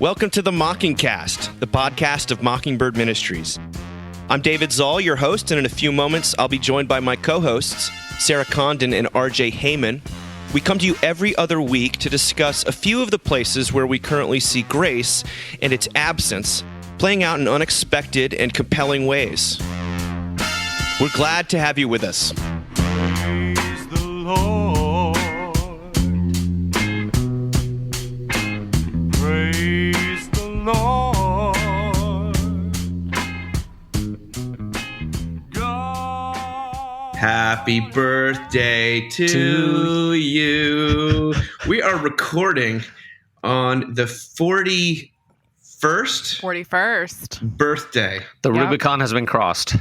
Welcome to the Mockingcast, the podcast of Mockingbird Ministries. I'm David Zoll, your host, and in a few moments, I'll be joined by my co-hosts, Sarah Condon and RJ Heyman. We come to you every other week to discuss a few of the places where we currently see grace and its absence playing out in unexpected and compelling ways. We're glad to have you with us. Praise the Lord. Praise the Lord. God. Happy birthday to you. We are recording on the 41st 41st. birthday The Yep. Rubicon has been crossed.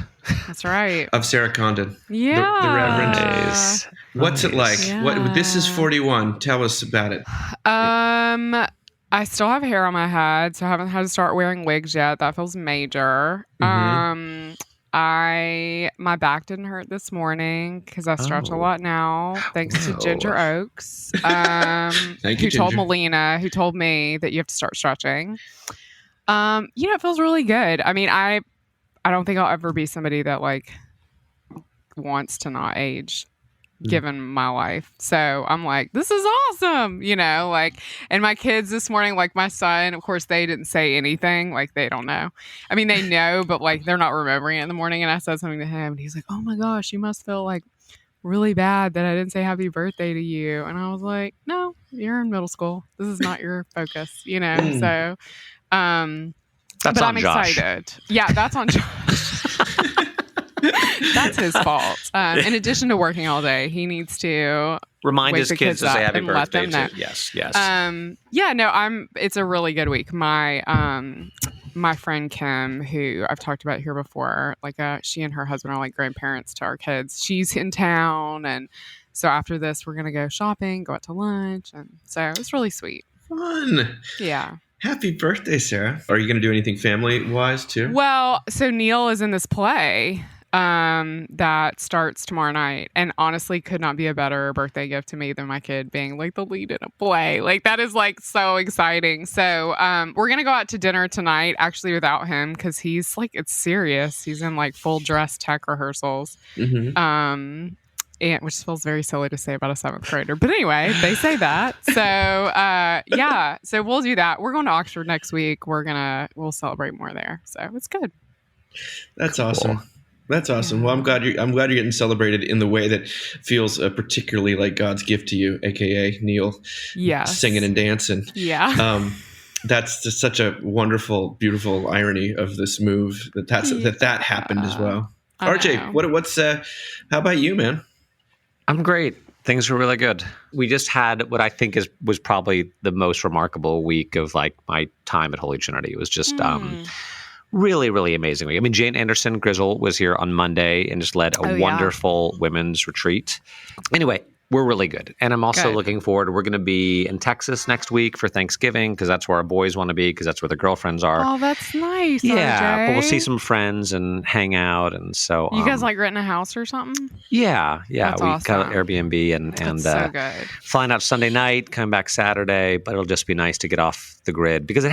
That's right. of Sarah Condon. Yeah. The Reverend. Nice. What's it like? Yeah. What this is 41. Tell us about it. I still have hair on my head, so I haven't had to start wearing wigs yet. That feels major. Mhm. My back didn't hurt this morning because I stretch a lot now, thanks to Whoa. Ginger Oaks, Thank you, who told Ginger. Melina, who told me that you have to start stretching. It feels really good. I mean, I don't think I'll ever be somebody that like wants to not age given my life. So I'm like, this is awesome, and my kids this morning, like my son, of course, they didn't say anything. Like they don't know. I mean, they know, but like they're not remembering it in the morning. And I said something to him and he's like, oh my gosh, you must feel like really bad that I didn't say happy birthday to you. And I was like, no, you're in middle school. This is not your focus, So, That's but on I'm Josh. excited. Yeah, that's on Josh. That's his fault. In addition to working all day, he needs to Remind wake his the kids kids to say up happy and let birthday them know. too. Yes, yes. It's a really good week. My friend Kim, who I've talked about here before, she and her husband are like grandparents to our kids. She's in town, and so after this, we're gonna go shopping, go out to lunch, and so it's really sweet. Fun. Yeah. Happy birthday, Sarah. Are you going to do anything family-wise, too? Well, so Neil is in this play that starts tomorrow night, and honestly could not be a better birthday gift to me than my kid being like the lead in a play. Like that is like so exciting. So we're gonna go out to dinner tonight, actually without him, because he's like, it's serious. He's in like full dress tech rehearsals. Mm-hmm. And which feels very silly to say about a 7th grader, but anyway, they say that. So so we'll do that. We're going to Oxford next week. We'll celebrate more there. So it's good. That's Cool. awesome. That's awesome. Well, I'm glad you're getting celebrated in the way that feels particularly like God's gift to you, aka Neil. Yes. Singing and dancing. Yeah. That's just such a wonderful, beautiful irony of this move that happened as well. I RJ, know. how about you, man? I'm great. Things were really good. We just had what I think was probably the most remarkable week of like my time at Holy Trinity. It was just really, really amazing week. I mean, Jane Anderson Grizzle was here on Monday and just led a wonderful women's retreat. Anyway, we're really good. And I'm also looking forward. We're going to be in Texas next week for Thanksgiving because that's where our boys want to be because that's where the girlfriends are. Oh, that's nice. Yeah, RJ. but we'll see some friends and hang out. And so You guys like rent a house or something? Yeah. That's We awesome. got an Airbnb and That's so good. flying out Sunday night, coming back Saturday, but it'll just be nice to get off the grid because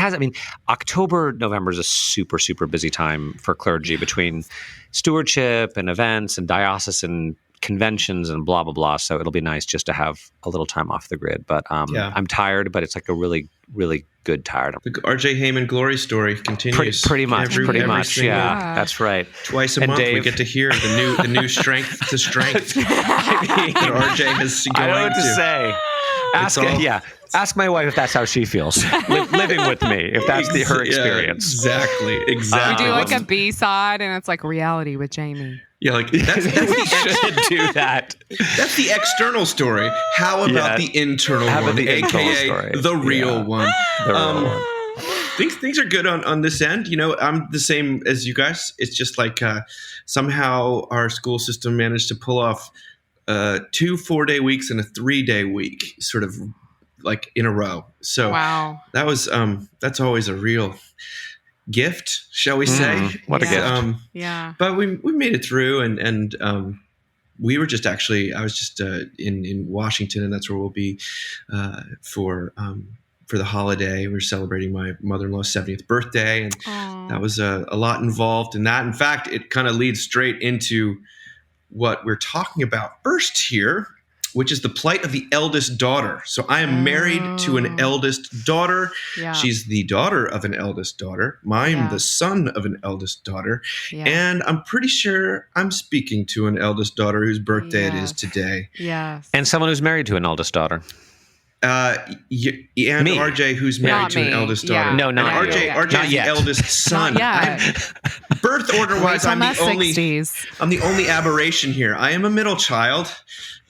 October, November is a super, super busy time for clergy between stewardship and events and diocesan conventions and blah, blah, blah. So it'll be nice just to have a little time off the grid. But I'm tired, but it's like a really, really good tired. The RJ Heyman glory story continues. Pretty much. Every Yeah, Yeah. that's right. Twice a And month we Dave- get to hear the new strength to strength that RJ has I don't know going what to say. Ask my wife if that's how she feels living with me. If that's her experience. Yeah, exactly. We do like a B-side, and it's like reality with Jamie. Yeah, like that's We should do that. That's the external story. How about the internal How about one, the internal aka story? the real Yeah. one? The real one. Things are good on this end. I'm the same as you guys. It's just like somehow our school system managed to pull off 2 4-day weeks and a 3-day week, sort of like in a row. So Wow. that was that's always a real gift, shall we say? What a Yeah. gift. Yeah. But we made it through, and we were just actually I was just in Washington, and that's where we'll be for for the holiday. We were celebrating my mother-in-law's 70th birthday, and that was a lot involved in that. In fact, it kind of leads straight into what we're talking about first here, which is the plight of the eldest daughter. So I am married to an eldest daughter. Yeah. She's the daughter of an eldest daughter. I'm the son of an eldest daughter. Yeah. And I'm pretty sure I'm speaking to an eldest daughter whose birthday it is today. Yes. And someone who's married to an eldest daughter. And Me. RJ, who's married Not to an me. eldest Yeah. daughter. No, not And RJ, you. RJ Not is the yet. eldest son. Not yet. Birth order Wait wise, till I'm my the only 60s. I'm the only aberration here. I am a middle child,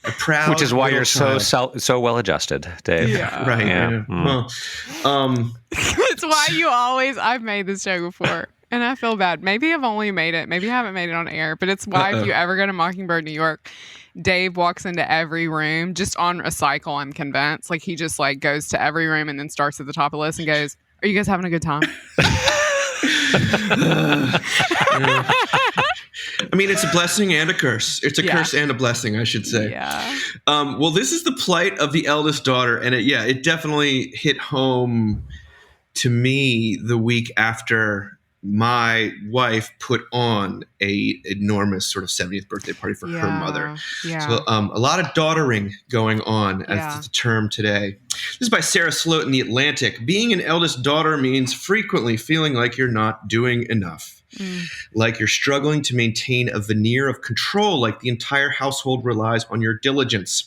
a proud, Which is why middle you're child. so well adjusted, Dave. Yeah. Right. Yeah. Yeah. Mm. It's why you always, I've made this joke before and I feel bad. Maybe I've only made it. Maybe I haven't made it on air, but it's why if you ever go to Mockingbird, New York, Dave walks into every room just on a cycle, I'm convinced. Like he just like goes to every room and then starts at the top of the list and goes, "Are you guys having a good time?" I mean, it's a blessing and a curse. It's a curse and a blessing, I should say. Yeah. Well, this is the plight of the eldest daughter, and it definitely hit home to me the week after my wife put on a enormous sort of 70th birthday party for her mother. Yeah. So a lot of daughtering going on, as the term today. This is by Sarah Sloat in The Atlantic. Being an eldest daughter means frequently feeling like you're not doing enough. Like you're struggling to maintain a veneer of control, like the entire household relies on your diligence.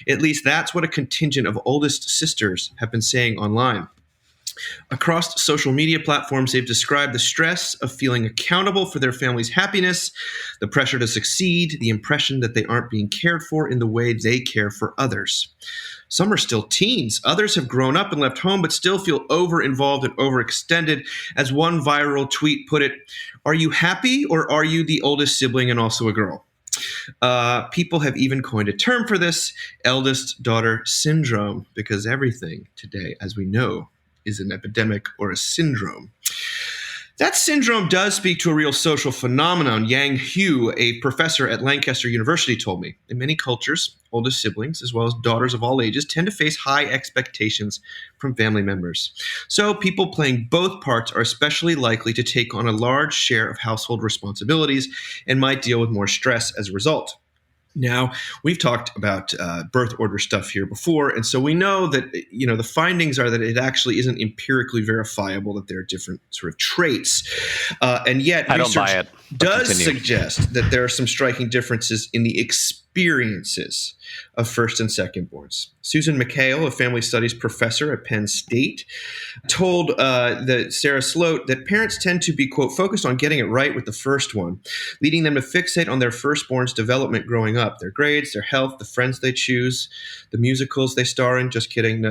At least that's what a contingent of oldest sisters have been saying online. Across social media platforms, they've described the stress of feeling accountable for their family's happiness, the pressure to succeed, the impression that they aren't being cared for in the way they care for others. Some are still teens. Others have grown up and left home, but still feel over-involved and overextended. As one viral tweet put it, "Are you happy or are you the oldest sibling and also a girl?" People have even coined a term for this, eldest daughter syndrome, because everything today, as we know, is an epidemic or a syndrome. That syndrome does speak to a real social phenomenon. Yang Hu, a professor at Lancaster University, told me. In many cultures, oldest siblings, as well as daughters of all ages, tend to face high expectations from family members. So people playing both parts are especially likely to take on a large share of household responsibilities and might deal with more stress as a result. Now, we've talked about birth order stuff here before, and so we know that, the findings are that it actually isn't empirically verifiable that there are different sort of traits. And yet, I don't buy it. Does suggest that there are some striking differences in the experiences of first and secondborns. Susan McHale, a family studies professor at Penn State, told Sarah Sloat that parents tend to be, quote, focused on getting it right with the first one, leading them to fixate on their firstborn's development growing up, their grades, their health, the friends they choose, the musicals they star in. Just kidding.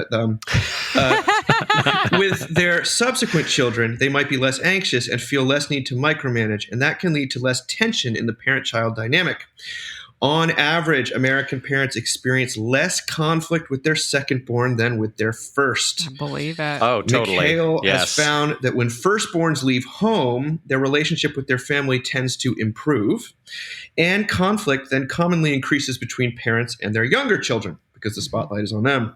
With their subsequent children, they might be less anxious and feel less need to micromanage, and that can lead to less tension in the parent-child dynamic. On average, American parents experience less conflict with their secondborn than with their first. I believe it. Oh, totally. McHale Yes. has found that when firstborns leave home, their relationship with their family tends to improve, and conflict then commonly increases between parents and their younger children because the spotlight is on them.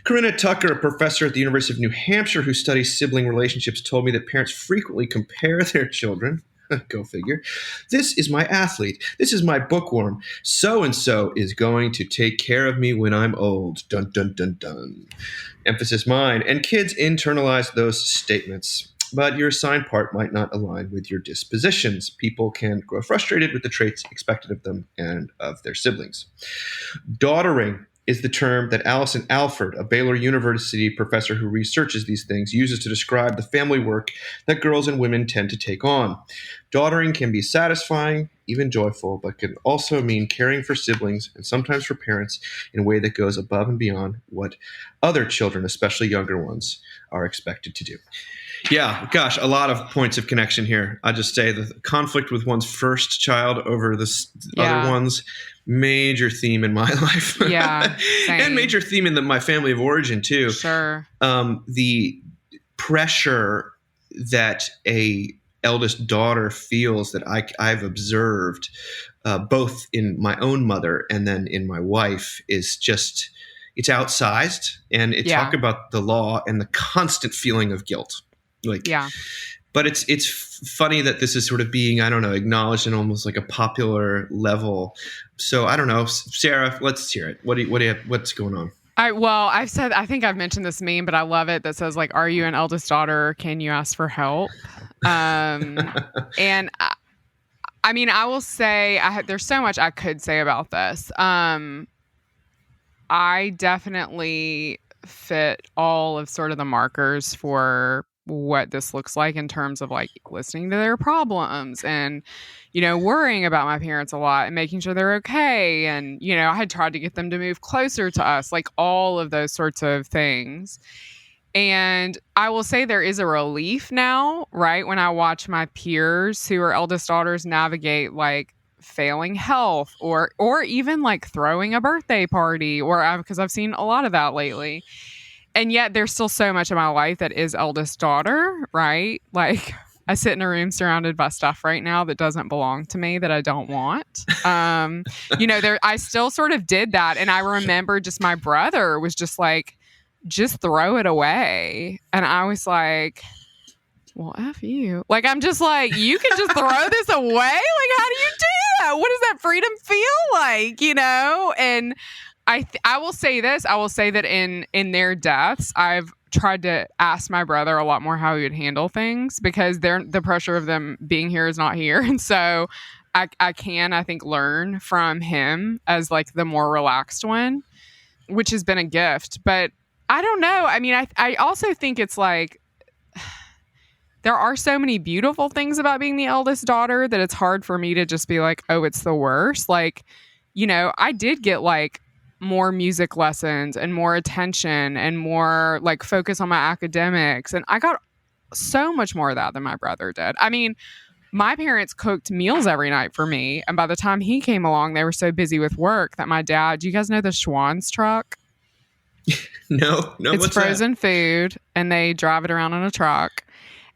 Corinna Tucker, a professor at the University of New Hampshire who studies sibling relationships, told me that parents frequently compare their children. Go figure. This is my athlete. This is my bookworm. So-and-so is going to take care of me when I'm old. Dun, dun, dun, dun. Emphasis mine. And kids internalize those statements. But your assigned part might not align with your dispositions. People can grow frustrated with the traits expected of them and of their siblings. Daughtering is the term that Allison Alford, a Baylor University professor who researches these things, uses to describe the family work that girls and women tend to take on. Daughtering can be satisfying, even joyful, but can also mean caring for siblings and sometimes for parents in a way that goes above and beyond what other children, especially younger ones, are expected to do. Yeah, gosh, a lot of points of connection here. I just say the conflict with one's first child over the other one's major theme in my life. Yeah, same. And major theme in my family of origin too. Sure. The pressure that a eldest daughter feels that I've observed both in my own mother and then in my wife is just it's outsized, and it Yeah. talk about the law and the constant feeling of guilt. Like, Yeah. but it's funny that this is sort of being, I don't know, acknowledged in almost like a popular level. So I don't know, Sarah, let's hear it. What do you have, what's going on? I think I've mentioned this meme, but I love it, that says like, "Are you an eldest daughter? Can you ask for help?" And I mean, I will say there's so much I could say about this. I definitely fit all of sort of the markers for what this looks like in terms of like listening to their problems and, worrying about my parents a lot and making sure they're okay. And, I had tried to get them to move closer to us, like all of those sorts of things. And I will say there is a relief now, right? When I watch my peers who are eldest daughters navigate like failing health or even like throwing a birthday party because I've seen a lot of that lately. And yet there's still so much of my life that is eldest daughter, right? Like I sit in a room surrounded by stuff right now that doesn't belong to me that I don't want. I still sort of did that. And I remember just my brother was just like, just throw it away. And I was like, well, F you. Like, I'm just like, you can just throw this away? Like, how do you do that? What does that freedom feel like, And I will say this. I will say that in their deaths, I've tried to ask my brother a lot more how he would handle things because the pressure of them being here is not here. And so I think, learn from him as like the more relaxed one, which has been a gift. But I don't know. I mean, I also think it's like there are so many beautiful things about being the eldest daughter that it's hard for me to just be like, oh, it's the worst. Like, I did get like more music lessons and more attention and more like focus on my academics. And I got so much more of that than my brother did. I mean, my parents cooked meals every night for me. And by the time he came along, they were so busy with work that my dad, do you guys know the Schwann's truck? No. It's what's frozen food and they drive it around in a truck.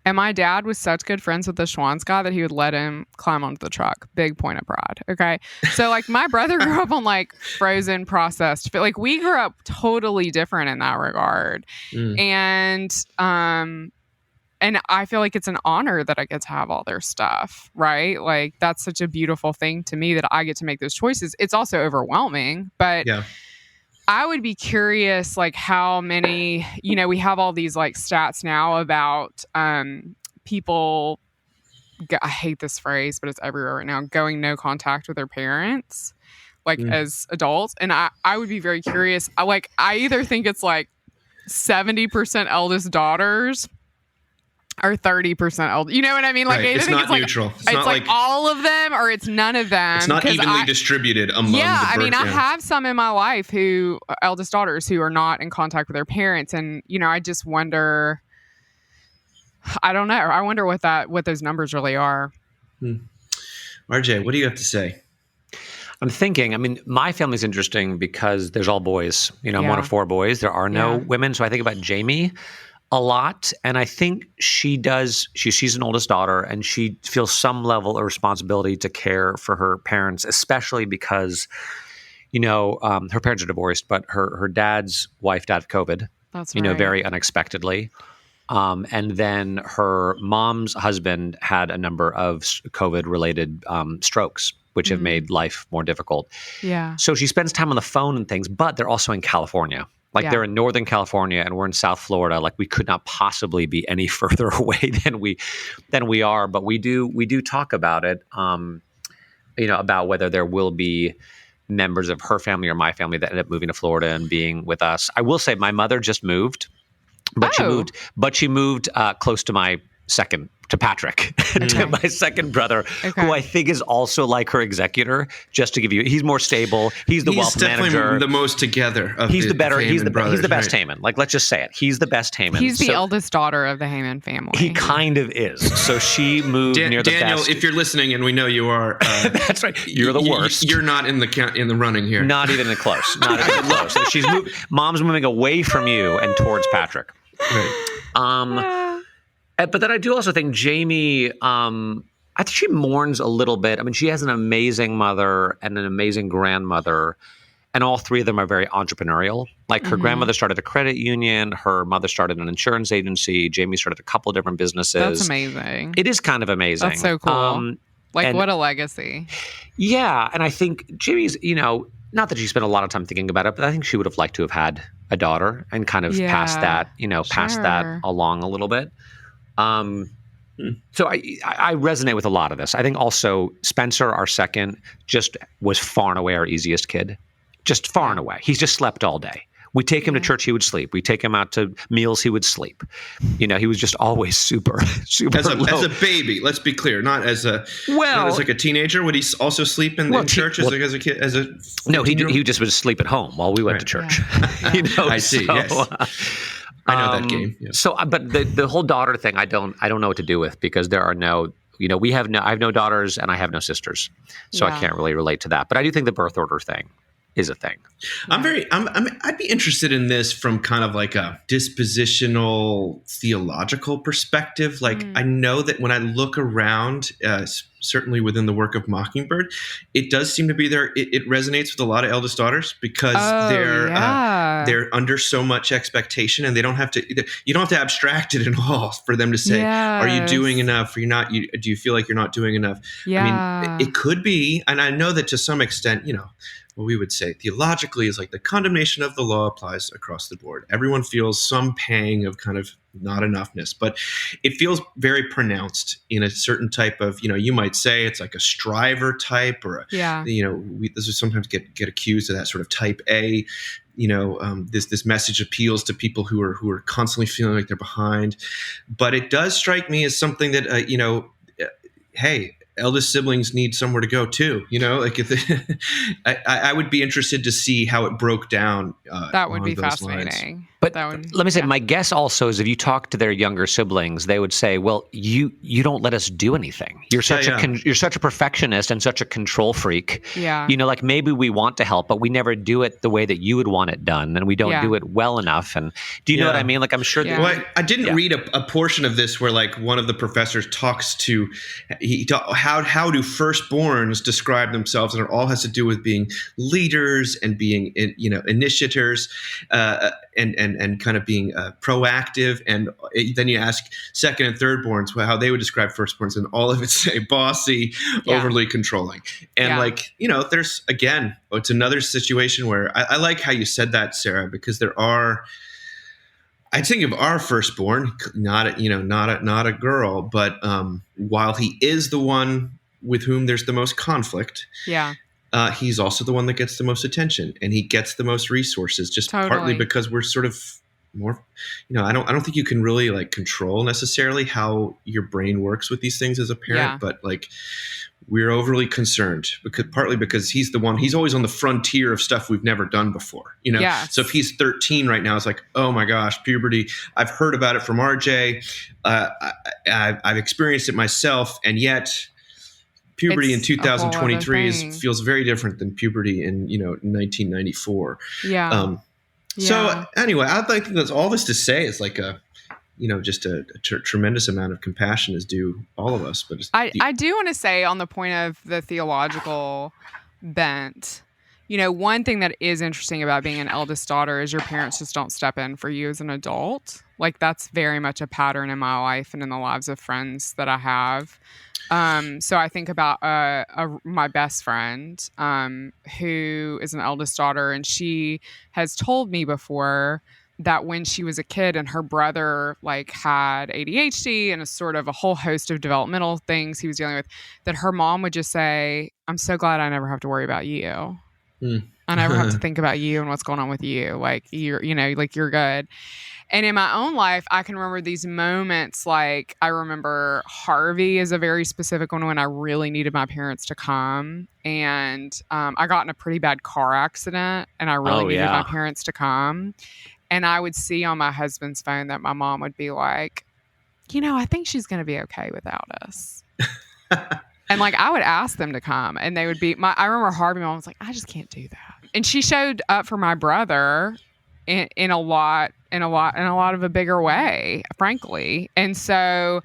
And my dad was such good friends with the Schwann's guy that he would let him climb onto the truck. Big point of pride. Okay. So like my brother grew up on like frozen processed food. Like we grew up totally different in that regard. And I feel like it's an honor that I get to have all their stuff, right? Like that's such a beautiful thing to me that I get to make those choices. It's also overwhelming, but yeah. I would be curious, like how many, we have all these like stats now about people, I hate this phrase, but it's everywhere right now, going no contact with their parents, like as adults. And I would be very curious. I either think it's like 70% eldest daughters or 30% old. You know what I mean? Like, right. It's not neutral. It's not like all of them or it's none of them. It's not evenly distributed among the I have some in my life who eldest daughters who are not in contact with their parents. And, I just wonder, I don't know. I wonder what those numbers really are. RJ, what do you have to say? I'm thinking, my family's interesting because there's all boys. I'm one of 4 boys. There are no women. So I think about Jamie a lot. And I think she's an oldest daughter and she feels some level of responsibility to care for her parents, especially because, her parents are divorced, but her dad's wife died of COVID, That's right. Very unexpectedly. And then her mom's husband had a number of COVID-related strokes, which have made life more difficult. Yeah. So she spends time on the phone and things, but they're also in California. Like they're in Northern California and we're in South Florida. Like we could not possibly be any further away than we are. But we do talk about it, about whether there will be members of her family or my family that end up moving to Florida and being with us. I will say my mother just moved, but she moved close to my to Patrick, to my second brother, who I think is also like her executor. Just to give you, he's more stable. He's the wealth manager. He's definitely the most together. He's the best Heyman. Like, let's just say it. He's the best Heyman. He's the eldest daughter of the Heyman family. He kind of is. So she moved near the Daniel, best. if you're listening, and we know you are, that's right. You're the worst. You're not in the running here. Not even close. Not even close. So Mom's moving away from you and towards Patrick. Right. But then I do also think Jamie, I think she mourns a little bit. She has an amazing mother and an amazing grandmother. And all three of them are very entrepreneurial. Like her grandmother started a credit union. Her mother started an insurance agency. Jamie started a couple different businesses. That's amazing. It is kind of amazing. That's so cool. What a legacy. Yeah. And I think Jamie's, not that she spent a lot of time thinking about it, but I think she would have liked to have had a daughter and kind of pass that along a little bit. So I resonate with a lot of this. I think also Spencer, our second, just was far and away our easiest kid. Just far and away. He's just slept all day. We take him to church, he would sleep. We take him out to meals, he would sleep. He was just always super low. As a baby, let's be clear, not as like a teenager. Would he also sleep in church as a kid? No, he just would sleep at home while we went to church. I see. Yes. I know that game. Yeah. So, but the whole daughter thing, I don't know what to do with, because there are no, I have no daughters and I have no sisters, so I can't really relate to that. But I do think the birth order thing is a thing. I'd be interested in this from kind of like a dispositional theological perspective. Like I know that when I look around, certainly within the work of Mockingbird, it does seem to be there. It resonates with a lot of eldest daughters because they're under so much expectation, and they don't have to. You don't have to abstract it at all for them to say, "Are you doing enough? Are you not? Do you feel like you're not doing enough?" I mean, it could be, and I know that to some extent, what we would say theologically is like the condemnation of the law applies across the board. Everyone feels some pang of kind of not enoughness, but it feels very pronounced in a certain type of, you might say it's like a striver type, or this is sometimes get accused of that sort of type A. This message appeals to people who are constantly feeling like they're behind, but it does strike me as something that hey, eldest siblings need somewhere to go too. Like I would be interested to see how it broke down. That would be fascinating. Lines. But let me say, my guess also is if you talk to their younger siblings, they would say, "Well, you don't let us do anything. You're such you're such a perfectionist and such a control freak. Yeah, like maybe we want to help, but we never do it the way that you would want it done, and we don't do it well enough." And do you know what I mean? Like I'm sure. Yeah. Well, I didn't read a portion of this where like one of the professors talks to how do firstborns describe themselves, and it all has to do with being leaders and being initiators. And kind of being proactive, and then you ask second and thirdborns how they would describe firstborns, and all of it say bossy, overly controlling, and there's it's another situation where I like how you said that, Sarah, because I think of our firstborn, not a girl, but while he is the one with whom there's the most conflict, he's also the one that gets the most attention, and he gets the most resources, just partly because we're sort of more, I don't think you can really like control necessarily how your brain works with these things as a parent, but like we're overly concerned because he's the one, he's always on the frontier of stuff we've never done before, So if he's 13 right now, it's like, oh my gosh, puberty. I've heard about it from RJ. I've experienced it myself, and yet puberty in 2023 feels very different than puberty in 1994. So anyway, I'd like that's all this to say is like just a tremendous amount of compassion is due all of us. But I do want to say on the point of the theological bent, one thing that is interesting about being an eldest daughter is your parents just don't step in for you as an adult. Like that's very much a pattern in my life and in the lives of friends that I have. So I think about my best friend who is an eldest daughter, and she has told me before that when she was a kid and her brother like had ADHD and a sort of a whole host of developmental things he was dealing with, that her mom would just say, "I'm so glad I never have to worry about you. I never have to think about you and what's going on with you. Like you're good." And in my own life, I can remember these moments. Like I remember Harvey is a very specific one when I really needed my parents to come. And I got in a pretty bad car accident and I really needed my parents to come. And I would see on my husband's phone that my mom would be like, I think she's going to be okay without us. And like I would ask them to come and they would be I remember Harvey mom was like, "I just can't do that." And she showed up for my brother in a lot of a bigger way, frankly. And so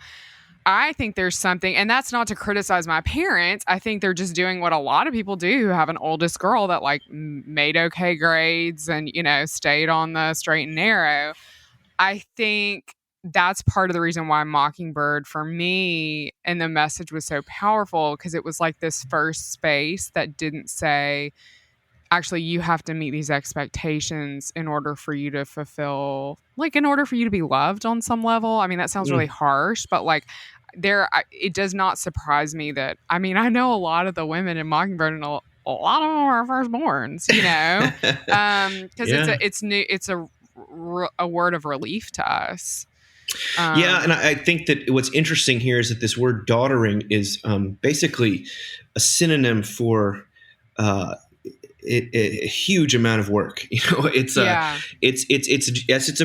I think there's something, and that's not to criticize my parents. I think they're just doing what a lot of people do who have an oldest girl that like made okay grades and, stayed on the straight and narrow. I think that's part of the reason why Mockingbird for me and the message was so powerful, because it was like this first space that didn't say, actually, you have to meet these expectations in order for you to fulfill, like in order for you to be loved on some level. I mean, that sounds really harsh, but like it does not surprise me that, I mean, I know a lot of the women in Mockingbird and a lot of them are firstborns, because it's a word of relief to us. And I think that what's interesting here is that this word daughtering is basically a synonym for a huge amount of work. It's a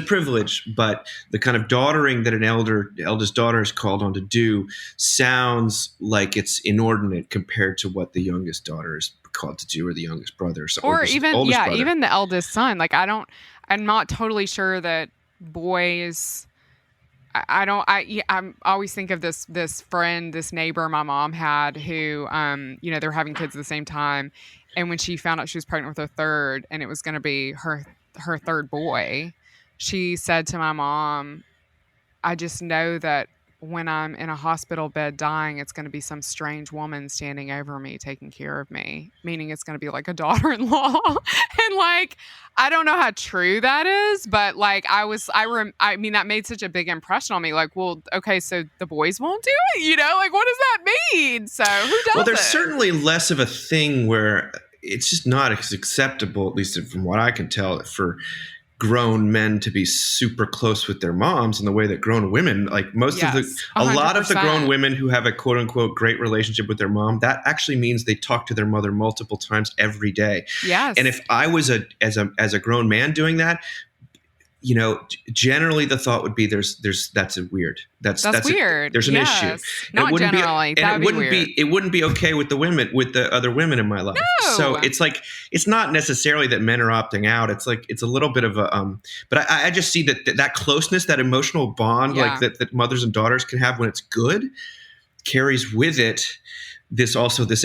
privilege, but the kind of daughtering that an eldest daughter is called on to do sounds like it's inordinate compared to what the youngest daughter is called to do, or the youngest brother, or even brother. Even the eldest son. Like I'm not totally sure that boys. I always think of this friend, this neighbor my mom had who, they're having kids at the same time. And when she found out she was pregnant with her third and it was going to be her third boy, she said to my mom, I just know that when I'm in a hospital bed dying, it's going to be some strange woman standing over me, taking care of me, meaning it's going to be like a daughter-in-law. And like, I don't know how true that is, but like I mean, that made such a big impression on me. Like, well, okay, so the boys won't do it, like, what does that mean? So who does it? Well, there's certainly less of a thing where it's just not as acceptable, at least from what I can tell, for grown men to be super close with their moms in the way that grown women, like a lot of the grown women who have a quote unquote great relationship with their mom, that actually means they talk to their mother multiple times every day. Yes. And if I was as a grown man doing that, generally the thought would be that's weird. That's weird. There's an issue. Not generally. It wouldn't be okay with the other women in my life. No. So it's like, it's not necessarily that men are opting out. It's like, it's a little bit of a, but I just see that closeness, that emotional bond, like that mothers and daughters can have when it's good, carries with it this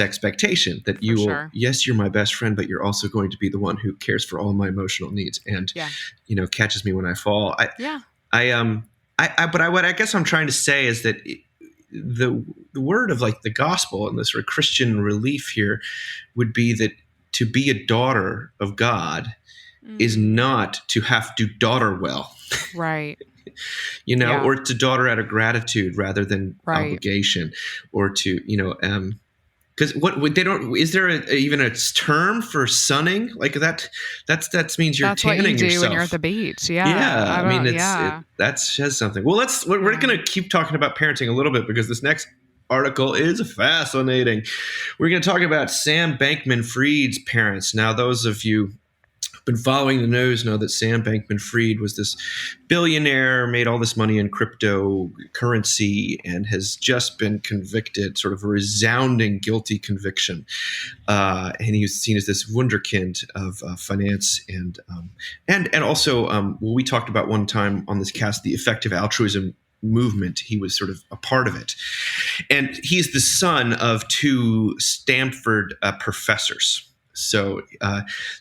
expectation that you will, yes, you're my best friend, but you're also going to be the one who cares for all my emotional needs and, catches me when I fall. But what I guess I'm trying to say is that the word of like the gospel and the sort of Christian relief here would be that to be a daughter of God is not to have to daughter well. Right. Or to daughter out of gratitude rather than obligation, or to, because is there even a term for sunning like that? That means you're tanning yourself. That's what you do when you're at the beach. That says something. Well, we're going to keep talking about parenting a little bit, because this next article is fascinating. We're going to talk about Sam Bankman-Fried's parents. Now, those of you been following the news know that Sam Bankman-Fried was this billionaire, made all this money in cryptocurrency, and has just been convicted, sort of a resounding guilty conviction. And he was seen as this wunderkind of finance, and also we talked about one time on this cast the effective altruism movement. He was sort of a part of it, and he's the son of two Stanford professors. So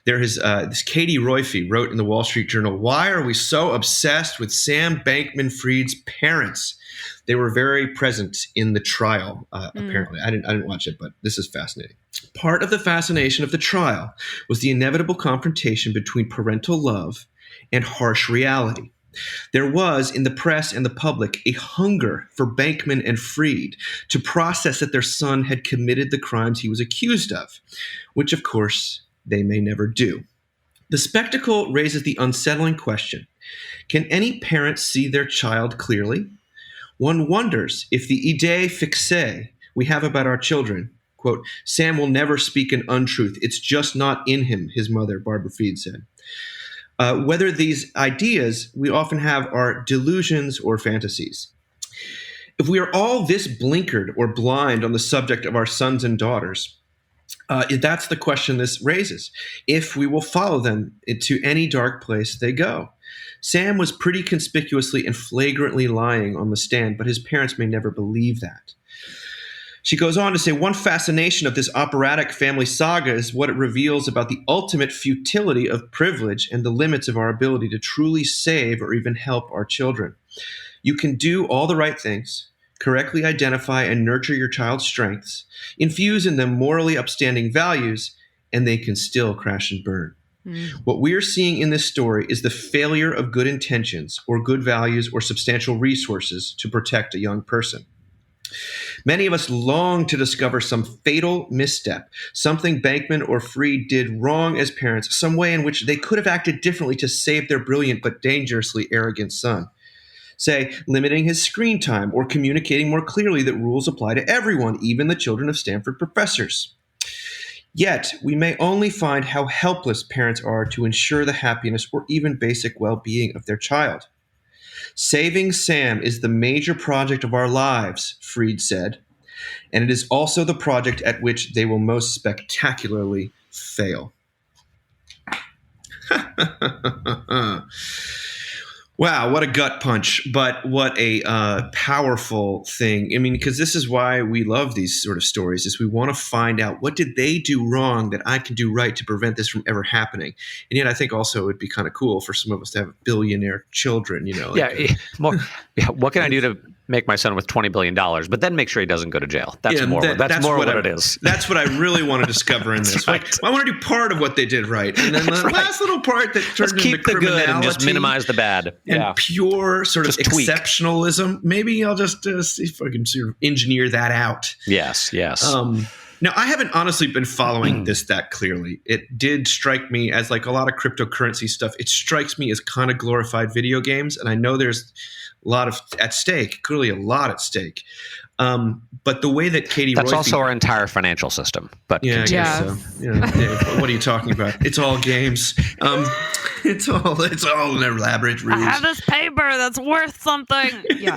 there is this Katie Roiphe wrote in the Wall Street Journal, "Why are we so obsessed with Sam Bankman-Fried's parents? They were very present in the trial, apparently. I didn't watch it, but this is fascinating. Part of the fascination of the trial was the inevitable confrontation between parental love and harsh reality. There was, in the press and the public, a hunger for Bankman and Fried to process that their son had committed the crimes he was accused of, which, of course, they may never do. The spectacle raises the unsettling question: can any parent see their child clearly? One wonders if the idée fixe we have about our children, quote, Sam will never speak an untruth. It's just not in him, his mother, Barbara Fried, said. Whether these ideas we often have are delusions or fantasies. If we are all this blinkered or blind on the subject of our sons and daughters, that's the question this raises. If we will follow them into any dark place they go. Sam was pretty conspicuously and flagrantly lying on the stand, but his parents may never believe that. She goes on to say, one fascination of this operatic family saga is what it reveals about the ultimate futility of privilege and the limits of our ability to truly save or even help our children. You can do all the right things, correctly identify and nurture your child's strengths, infuse in them morally upstanding values, and they can still crash and burn. What we are seeing in this story is the failure of good intentions or good values or substantial resources to protect a young person. Many of us long to discover some fatal misstep, something Bankman or Freed did wrong as parents, some way in which they could have acted differently to save their brilliant but dangerously arrogant son. Say, limiting his screen time or communicating more clearly that rules apply to everyone, even the children of Stanford professors. Yet, we may only find how helpless parents are to ensure the happiness or even basic well-being of their child. Saving Sam is the major project of our lives, Freed said, and it is also the project at which they will most spectacularly fail. Wow, what a gut punch, but what a powerful thing. I mean, because this is why we love these sort of stories, is we want to find out what did they do wrong that I can do right to prevent this from ever happening. And yet I think also it would be kind of cool for some of us to have billionaire children, you know. What can I do to make my son with $20 billion, but then make sure he doesn't go to jail? That's more what it is. That's what I really want to discover in this. Right. Like, I want to do part of what they did right. And then the last little part that turns into keep the good and just minimize the bad. And pure sort of exceptionalism. Maybe I'll just see if I can sort of engineer that out. Yes. Now, I haven't honestly been following this that clearly. It did strike me as, like a lot of cryptocurrency stuff, it strikes me as kind of glorified video games. And I know there's a lot at stake, clearly a lot at stake. But the way that Katie That's Royce also our entire financial system. But yeah, I guess so. Yeah, Dave, what are you talking about? It's all games. It's all an elaborate ruse. I have this paper that's worth something. Yeah.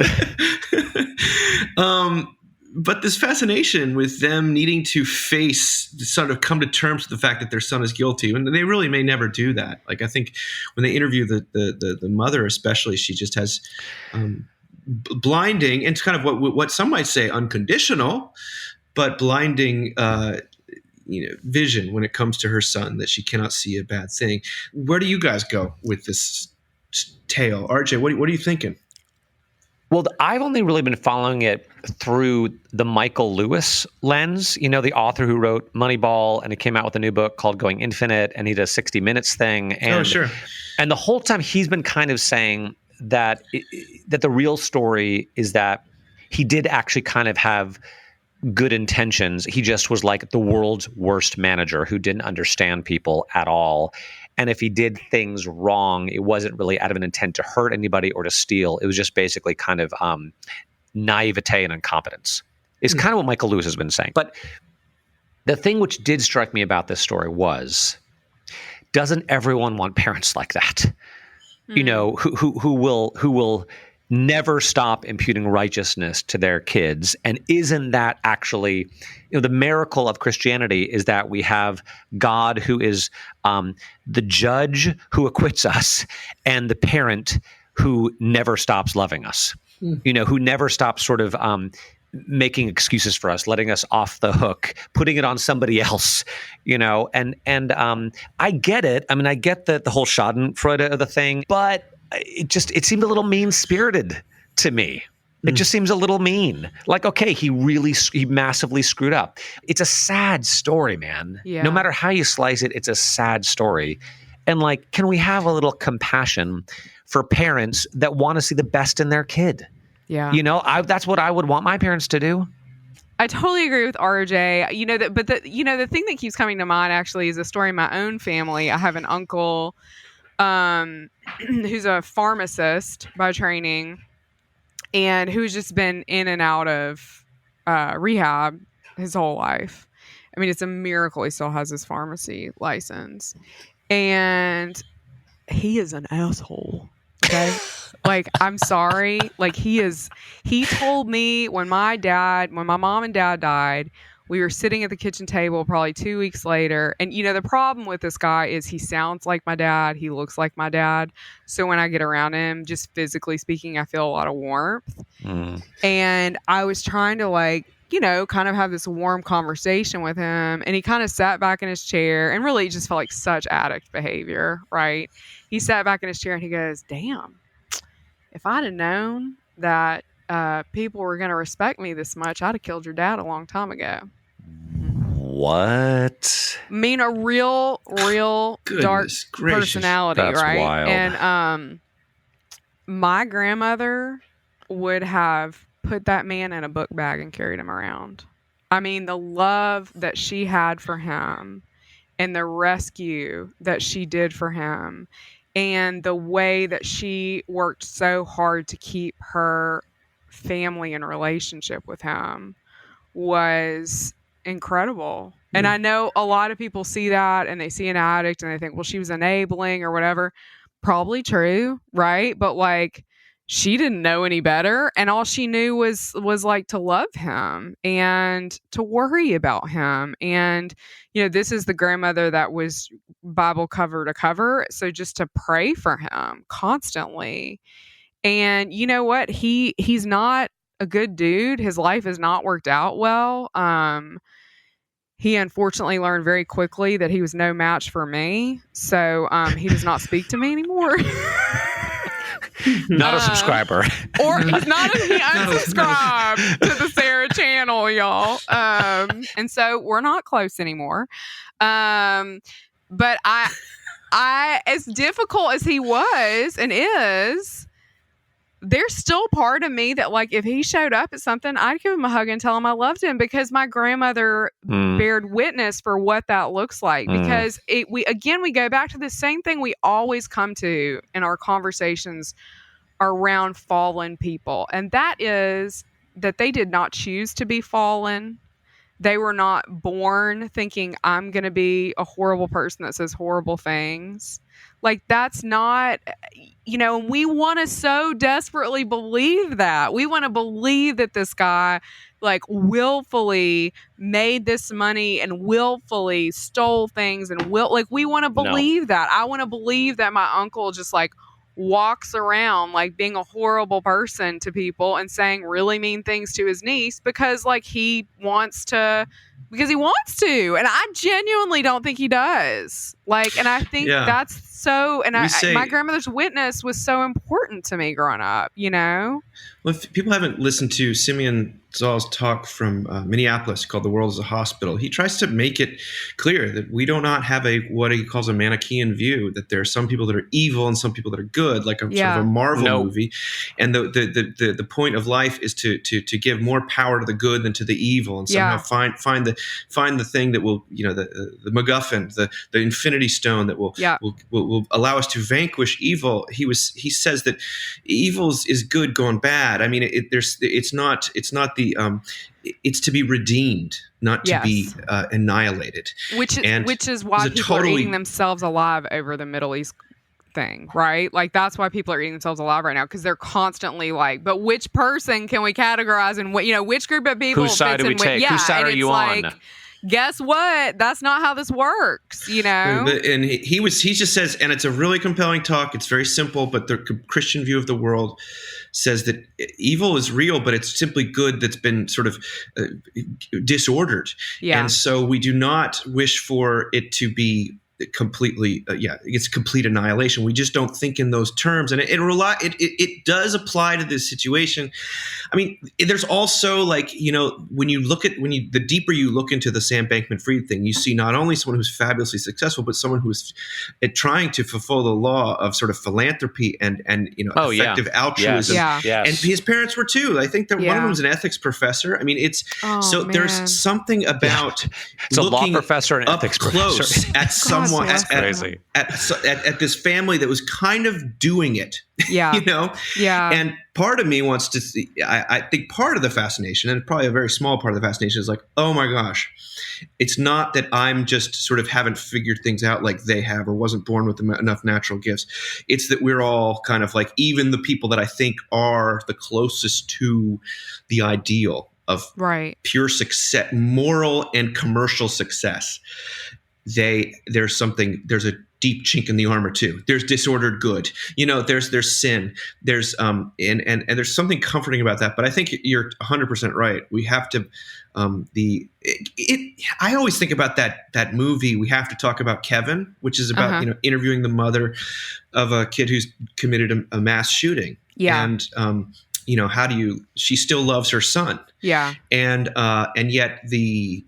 But this fascination with them needing to sort of come to terms with the fact that their son is guilty, and they really may never do that. Like, I think when they interview the mother, especially, she just has blinding and kind of what some might say unconditional, but blinding vision when it comes to her son, that she cannot see a bad thing. Where do you guys go with this tale, RJ? What are you thinking? Well, I've only really been following it through the Michael Lewis lens, you know, the author who wrote Moneyball, and it came out with a new book called Going Infinite, and he did a 60 Minutes thing. And, sure. And the whole time he's been kind of saying that that the real story is that he did actually kind of have good intentions. He just was like the world's worst manager who didn't understand people at all. And if he did things wrong, it wasn't really out of an intent to hurt anybody or to steal. It was just basically kind of naivete and incompetence. It's kind of what Michael Lewis has been saying. But the thing which did strike me about this story was, doesn't everyone want parents like that? You know, who will never stop imputing righteousness to their kids. And isn't that actually, you know, the miracle of Christianity is that we have God who is the judge who acquits us and the parent who never stops loving us, you know, who never stops sort of making excuses for us, letting us off the hook, putting it on somebody else, you know, and I get it. I mean, I get the whole Schadenfreude of the thing, but it seemed a little mean-spirited to me. It just seems a little mean. Like, okay, he massively screwed up. It's a sad story, man. Yeah. No matter how you slice it, it's a sad story. And like, can we have a little compassion for parents that want to see the best in their kid? Yeah. You know, that's what I would want my parents to do. I totally agree with RJ. You know, the thing that keeps coming to mind actually is a story in my own family. I have an uncle who's a pharmacist by training and who's just been in and out of rehab his whole life. I mean, it's a miracle he still has his pharmacy license. And he is an asshole. Okay. Like, I'm sorry. Like, he told me when my mom and dad died, We were sitting at the kitchen table probably 2 weeks later. And, the problem with this guy is he sounds like my dad. He looks like my dad. So when I get around him, just physically speaking, I feel a lot of warmth. And I was trying to kind of have this warm conversation with him. And he kind of sat back in his chair and really just felt like such addict behavior, right? He sat back in his chair and he goes, damn, if I'd have known that people were going to respect me this much, I'd have killed your dad a long time ago. What? I mean, a real dark gracious. personality, That's right? wild. And my grandmother would have put that man in a book bag and carried him around. I mean, the love that she had for him and the rescue that she did for him and the way that she worked so hard to keep her family and relationship with him was incredible. And I know a lot of people see that and they see an addict and they think, well, she was enabling or whatever. Probably true, right? But she didn't know any better, and all she knew was to love him and to worry about him. And this is the grandmother that was Bible cover to cover, so just to pray for him constantly. And you know what? He's not a good dude. His life has not worked out well. He unfortunately learned very quickly that he was no match for me, so he does not speak to me anymore. Not a subscriber. Or he's not he unsubscribed to the Sarah channel, y'all. And so we're not close anymore. But I as difficult as he was and is, there's still part of me that if he showed up at something, I'd give him a hug and tell him I loved him, because my grandmother bared witness for what that looks like. Because we go back to the same thing we always come to in our conversations around fallen people. And that is that they did not choose to be fallen. They were not born thinking, I'm going to be a horrible person that says horrible things. That's not, we want to so desperately believe that. We want to believe that this guy, willfully made this money and willfully stole things and we want to believe that. I want to believe that my uncle just walks around being a horrible person to people and saying really mean things to his niece because he wants to. Because he wants to, and I genuinely don't think he does. And I think that's so. And my grandmother's witness was so important to me growing up. Well, if people haven't listened to Simeon Zoll's talk from Minneapolis called "The World is a Hospital," he tries to make it clear that we do not have what he calls a Manichaean view. That there are some people that are evil and some people that are good, like sort of a Marvel movie. And the point of life is to give more power to the good than to the evil, and somehow find the thing that will, the MacGuffin, the Infinity Stone that will allow us to vanquish evil. He says that evil is good going bad. I mean, it's not the it's to be redeemed, not to be annihilated. Which is why people are eating themselves alive over the Middle East thing, right? That's why people are eating themselves alive right now, because they're constantly but which person can we categorize and which group of people? Whose side do we take? Whose side are you on? Guess what? That's not how this works, And he just says, and it's a really compelling talk. It's very simple, but the Christian view of the world says that evil is real, but it's simply good that's been sort of disordered. Yeah. And so we do not wish for it to be completely it's complete annihilation. We just don't think in those terms, and it does apply to this situation. I mean, there's also when the deeper you look into the Sam Bankman-Fried thing, you see not only someone who's fabulously successful, but someone who's trying to fulfill the law of sort of philanthropy and effective altruism. Yes. And his parents were too. I think that one of them was an ethics professor. I mean, there's something about it's a law looking professor and up ethics close professor at someone at this family that was kind of doing it. And part of me wants to see, I think part of the fascination, and probably a very small part of the fascination, is oh my gosh, it's not that I'm just sort of haven't figured things out like they have or wasn't born with enough natural gifts. It's that we're all kind of even the people that I think are the closest to the ideal Right. pure success, moral and commercial success. There's a deep chink in the armor too. There's disordered good. There's sin. There's and there's something comforting about that. But I think you're 100% right. We have to I always think about that movie. We have to talk about Kevin, which is about interviewing the mother of a kid who's committed a mass shooting. Yeah. And she still loves her son. Yeah. And yet the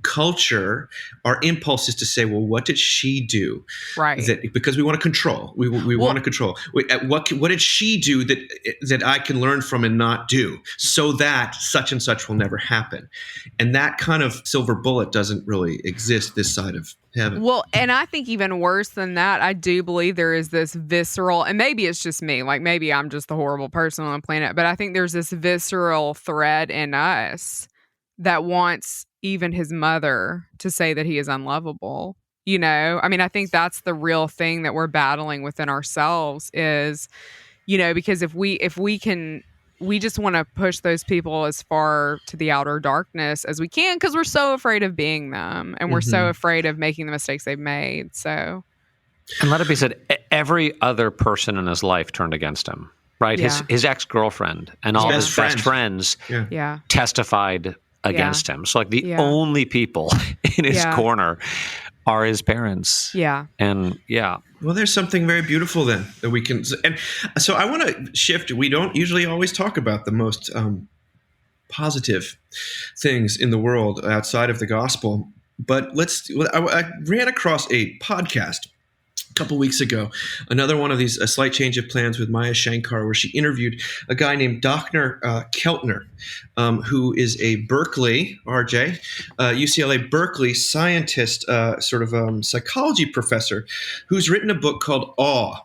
culture, our impulse is to say, well, what did she do? Right. Because we want to control. We want to control. What did she do that I can learn from and not do, so that such and such will never happen? And that kind of silver bullet doesn't really exist this side of heaven. Well, and I think even worse than that, I do believe there is this visceral, and maybe it's just me, like maybe I'm just the horrible person on the planet, but I think there's this visceral thread in us that wants even his mother to say that he is unlovable. I mean, I think that's the real thing that we're battling within ourselves is, because if we just want to push those people as far to the outer darkness as we can, because we're so afraid of being them and we're so afraid of making the mistakes they've made. So, and let it be said, every other person in his life turned against him, right? Yeah. His ex-girlfriend and all his best friends testified against him. So the only people in his corner are his parents. Yeah. And well, there's something very beautiful then that we can, and so I want to shift. We don't usually always talk about the most positive things in the world outside of the gospel, but I ran across a podcast a couple weeks ago, another one of these A Slight Change of Plans with Maya Shankar, where she interviewed a guy named Dr. Keltner, who is a Berkeley, UCLA Berkeley scientist, psychology professor, who's written a book called Awe,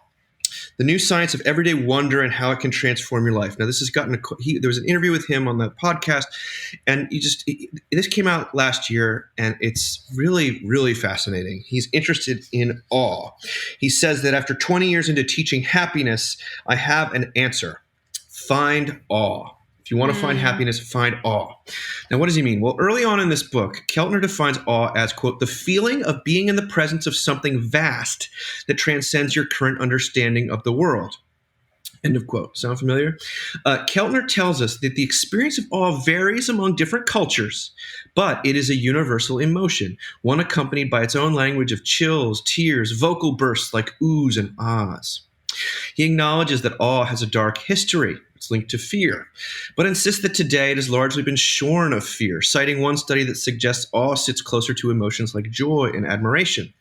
The New Science of Everyday Wonder and How It Can Transform Your Life. Now, this has there was an interview with him on the podcast, and this came out last year, and it's really, really fascinating. He's interested in awe. He says that after 20 years into teaching happiness, I have an answer. Find awe. If you want to find happiness, find awe. Now, what does he mean? Well, early on in this book, Keltner defines awe as, quote, the feeling of being in the presence of something vast that transcends your current understanding of the world. End of quote. Sound familiar? Keltner tells us that the experience of awe varies among different cultures, but it is a universal emotion, one accompanied by its own language of chills, tears, vocal bursts like oohs and ahs. He acknowledges that awe has a dark history. It's linked to fear, but insists that today it has largely been shorn of fear, citing one study that suggests awe sits closer to emotions like joy and admiration.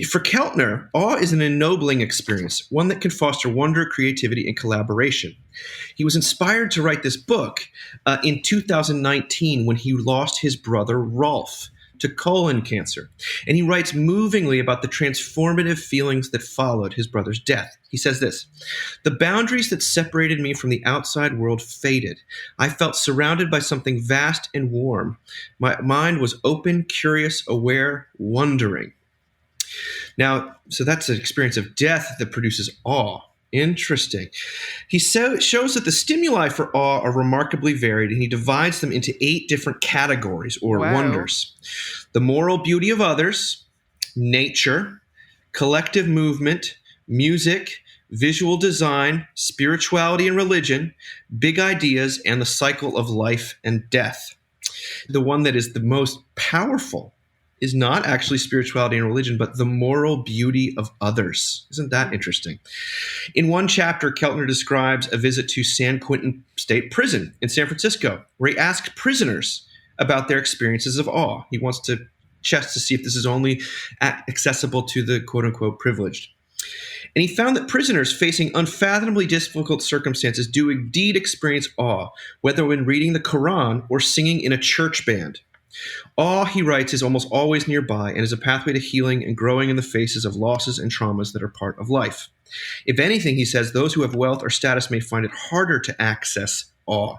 For Keltner, awe is an ennobling experience, one that can foster wonder, creativity, and collaboration. He was inspired to write this book in 2019 when he lost his brother Rolf to colon cancer. And he writes movingly about the transformative feelings that followed his brother's death. He says this: the boundaries that separated me from the outside world faded. I felt surrounded by something vast and warm. My mind was open, curious, aware, wondering. Now, so that's an experience of death that produces awe. Interesting. He shows that the stimuli for awe are remarkably varied, and he divides them into 8 different categories or wonders. The moral beauty of others, nature, collective movement, music, visual design, spirituality and religion, big ideas, and the cycle of life and death. The one that is the most powerful is not actually spirituality and religion, but the moral beauty of others. Isn't that interesting? In one chapter, Keltner describes a visit to San Quentin State Prison in San Francisco, where he asked prisoners about their experiences of awe. He wants to check to see if this is only accessible to the quote-unquote privileged. And he found that prisoners facing unfathomably difficult circumstances do indeed experience awe, whether when reading the Quran or singing in a church band. Awe, he writes, is almost always nearby and is a pathway to healing and growing in the faces of losses and traumas that are part of life. If anything, he says, those who have wealth or status may find it harder to access awe.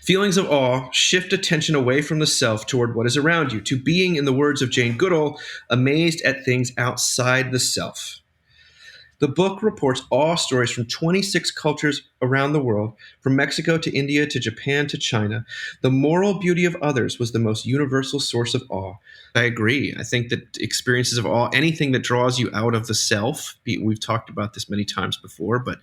Feelings of awe shift attention away from the self toward what is around you, to being, in the words of Jane Goodall, amazed at things outside the self. The book reports awe stories from 26 cultures around the world, from Mexico to India to Japan to China. The moral beauty of others was the most universal source of awe. I agree. I think that experiences of awe, anything that draws you out of the self, we've talked about this many times before, but,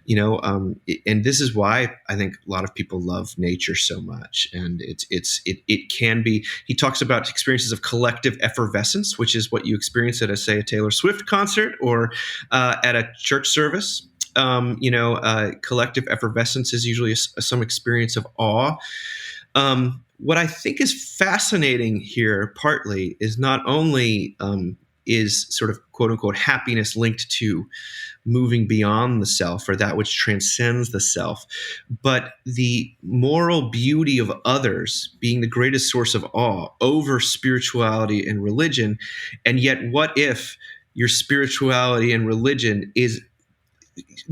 and this is why I think a lot of people love nature so much. And it can be, he talks about experiences of collective effervescence, which is what you experience at, say, a Taylor Swift concert or at a church service. Collective effervescence is usually some experience of awe. What I think is fascinating here, partly, is not only is sort of quote unquote happiness linked to moving beyond the self or that which transcends the self, but the moral beauty of others being the greatest source of awe over spirituality and religion. And yet, what if your spirituality and religion is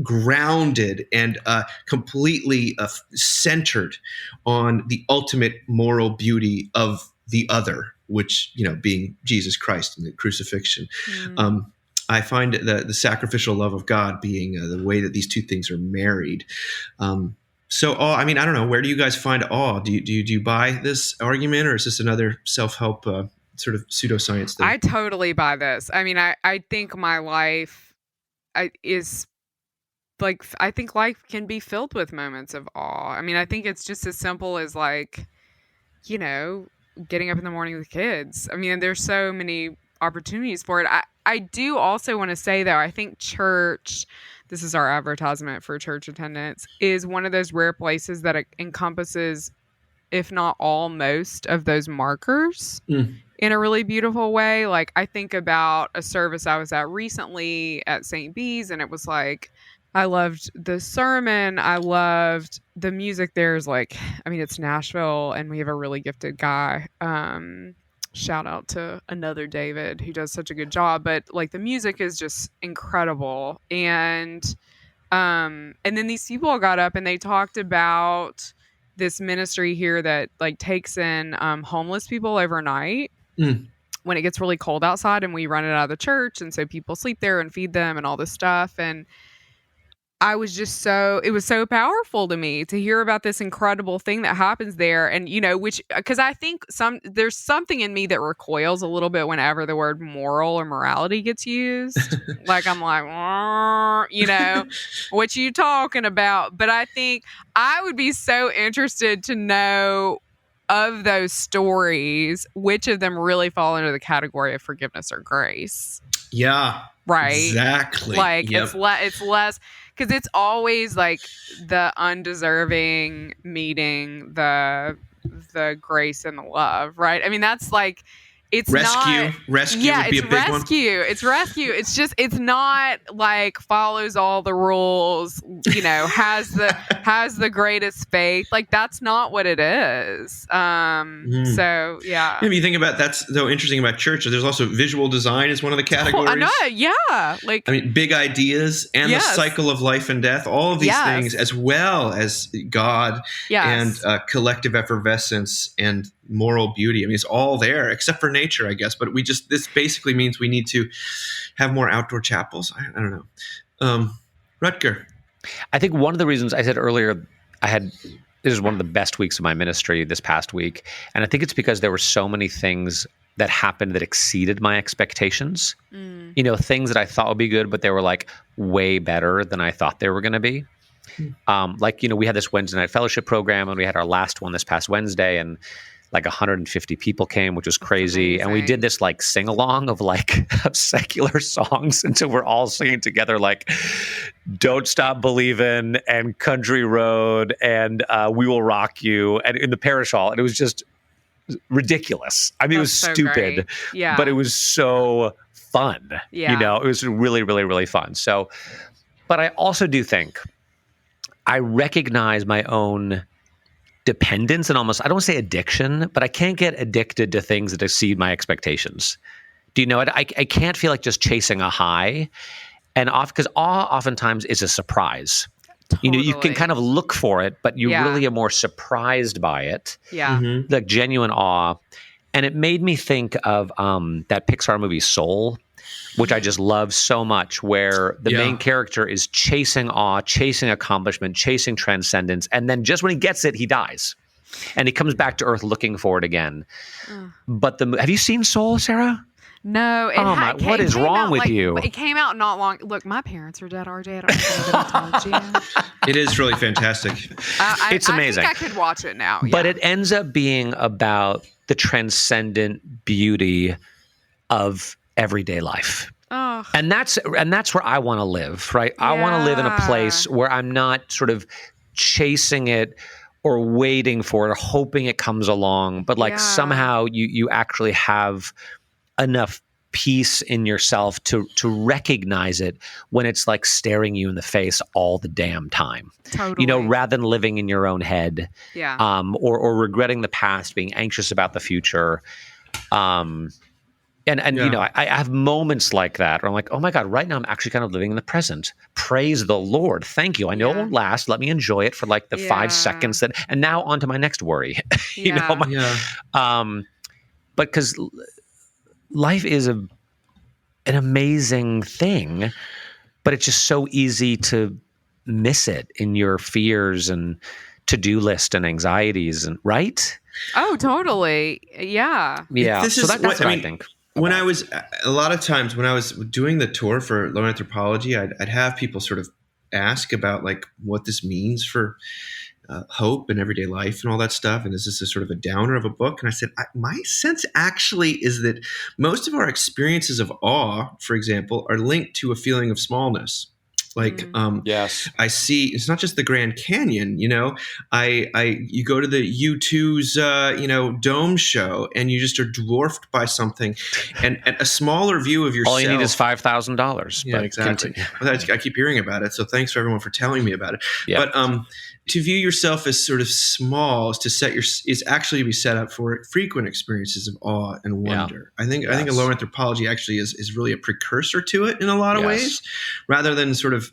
grounded and completely centered on the ultimate moral beauty of the other, which, being Jesus Christ and the crucifixion. I find the sacrificial love of God being the way that these two things are married. So awe, I don't know, where do you guys find awe? Do you buy this argument, or is this another self-help sort of pseudoscience thing? I totally buy this. I think my life is like, I think life can be filled with moments of awe. I think it's just as simple as getting up in the morning with kids. There's so many opportunities for it. I do also want to say, though, I think church, this is our advertisement for church attendance, is one of those rare places that encompasses, if not all, most of those markers in a really beautiful way. Like, I think about a service I was at recently at St. B's, and it was like, I loved the sermon. I loved the music. There's it's Nashville, and we have a really gifted guy. Shout out to another David who does such a good job. But the music is just incredible. And then these people got up and they talked about this ministry here that takes in homeless people overnight. When it gets really cold outside, and we run it out of the church, and so people sleep there and feed them and all this stuff. And I was just it was so powerful to me to hear about this incredible thing that happens there. And, because I think there's something in me that recoils a little bit whenever the word moral or morality gets used. I'm like, what you talking about? But I think I would be so interested to know, of those stories, which of them really fall into the category of forgiveness or grace. Yeah. Right. Exactly. Yep. It's less, because it's always the undeserving meeting the grace and the love, right? it's rescue. Not Rescue yeah, would be it's a big rescue. one. It's rescue. It's just, it's not follows all the rules, has the greatest faith. That's not what it is. So yeah. If you think about that's so interesting about church. There's also visual design is one of the categories. I know, yeah. Big ideas and the cycle of life and death, all of these things, as well as God and collective effervescence and moral beauty. It's all there except for nature, I guess. But this basically means we need to have more outdoor chapels. I don't know. Rutger. I think one of the reasons I said earlier, this is one of the best weeks of my ministry this past week. And I think it's because there were so many things that happened that exceeded my expectations. Things that I thought would be good, but they were way better than I thought they were going to be. We had this Wednesday night fellowship program, and we had our last one this past Wednesday, and 150 people came, which was crazy. And we did this sing along of of secular songs until we're all singing together Don't Stop Believin' and Country Road and We Will Rock You, and in the parish hall. And it was just ridiculous. It was so stupid, but it was so fun. Yeah. It was really, really, really fun. So, but I also do think I recognize my own dependence and almost, I don't want to say addiction, but I can't get addicted to things that exceed my expectations. Do you know it? I can't feel like just chasing a high, and because awe oftentimes is a surprise. Totally. You can kind of look for it, but you really are more surprised by it. Yeah. Genuine awe. And it made me think of that Pixar movie Soul. which I just love so much, where the main character is chasing awe, chasing accomplishment, chasing transcendence, and then just when he gets it, he dies. And he comes back to Earth looking for it again. But have you seen Soul, Sarah? No. What is wrong with you? It came out not long. Look, my parents are dead, RJ. I don't know if I told you. It is really fantastic. It's amazing. I think I could watch it now. But it ends up being about the transcendent beauty of everyday life. Oh. And that's where I want to live, right? I want to live in a place where I'm not sort of chasing it or waiting for it or hoping it comes along, but like somehow you actually have enough peace in yourself to recognize it when it's like staring you in the face all the damn time. Totally. Rather than living in your own head. Yeah. Or regretting the past, being anxious about the future. I have moments like that where I'm like, oh my God, right now I'm actually kind of living in the present. Praise the Lord. Thank you. I know it won't last. Let me enjoy it for like the 5 seconds and now on to my next worry. But because life is an amazing thing, but it's just so easy to miss it in your fears and to-do list and anxieties, and right? Oh, totally. Yeah. Yeah. This so is that's what I think. When I was a lot of times when I was doing the tour for Low Anthropology, I'd have people sort of ask about like what this means for hope and everyday life and all that stuff. And is this a sort of a downer of a book? And I said, my sense actually is that most of our experiences of awe, for example, are linked to a feeling of smallness. Like, yes, I see, it's not just the Grand Canyon, you go to the U2's, dome show and you just are dwarfed by something and a smaller view of yourself. All you need is $5,000. Yeah, exactly. I keep hearing about it. So thanks for everyone for telling me about it. Yeah. But, to view yourself as sort of small is actually to be set up for frequent experiences of awe and wonder. I think a Low Anthropology actually is really a precursor to it in a lot of ways, rather than sort of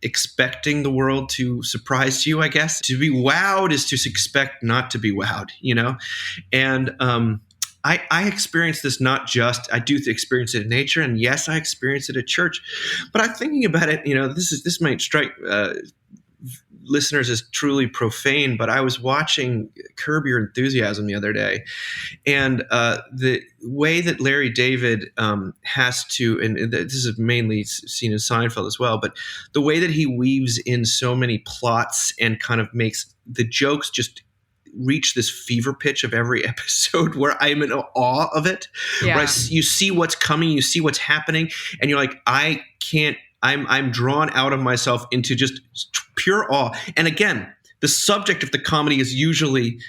expecting the world to surprise you. I guess to be wowed is to expect not to be wowed, and I experience this I do experience it in nature, and yes, I experience it at church. But I'm thinking about it, this might strike listeners as truly profane, but I was watching Curb Your Enthusiasm the other day, and the way that Larry David has to, and this is mainly seen in Seinfeld as well, but the way that he weaves in so many plots and kind of makes the jokes just reach this fever pitch of every episode where I'm in awe of it. Yeah. Right? You see what's coming, you see what's happening, and you're like, I'm drawn out of myself into just pure awe. And again, the subject of the comedy is usually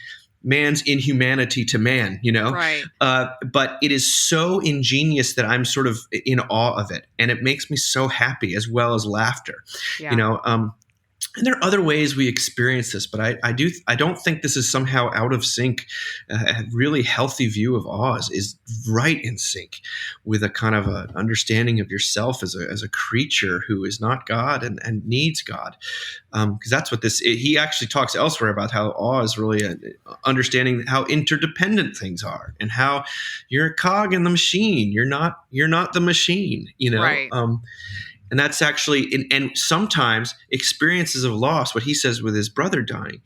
man's inhumanity to man, Right. But it is so ingenious that I'm sort of in awe of it. And it makes me so happy as well as laughter, and there are other ways we experience this, but I don't think this is somehow out of sync. A really healthy view of awe is right in sync with a kind of an understanding of yourself as a creature who is not God and needs God. Because that's what he actually talks elsewhere about how awe is really understanding how interdependent things are and how you're a cog in the machine. You're not the machine, Right. And that's actually, and sometimes experiences of loss, what he says with his brother dying,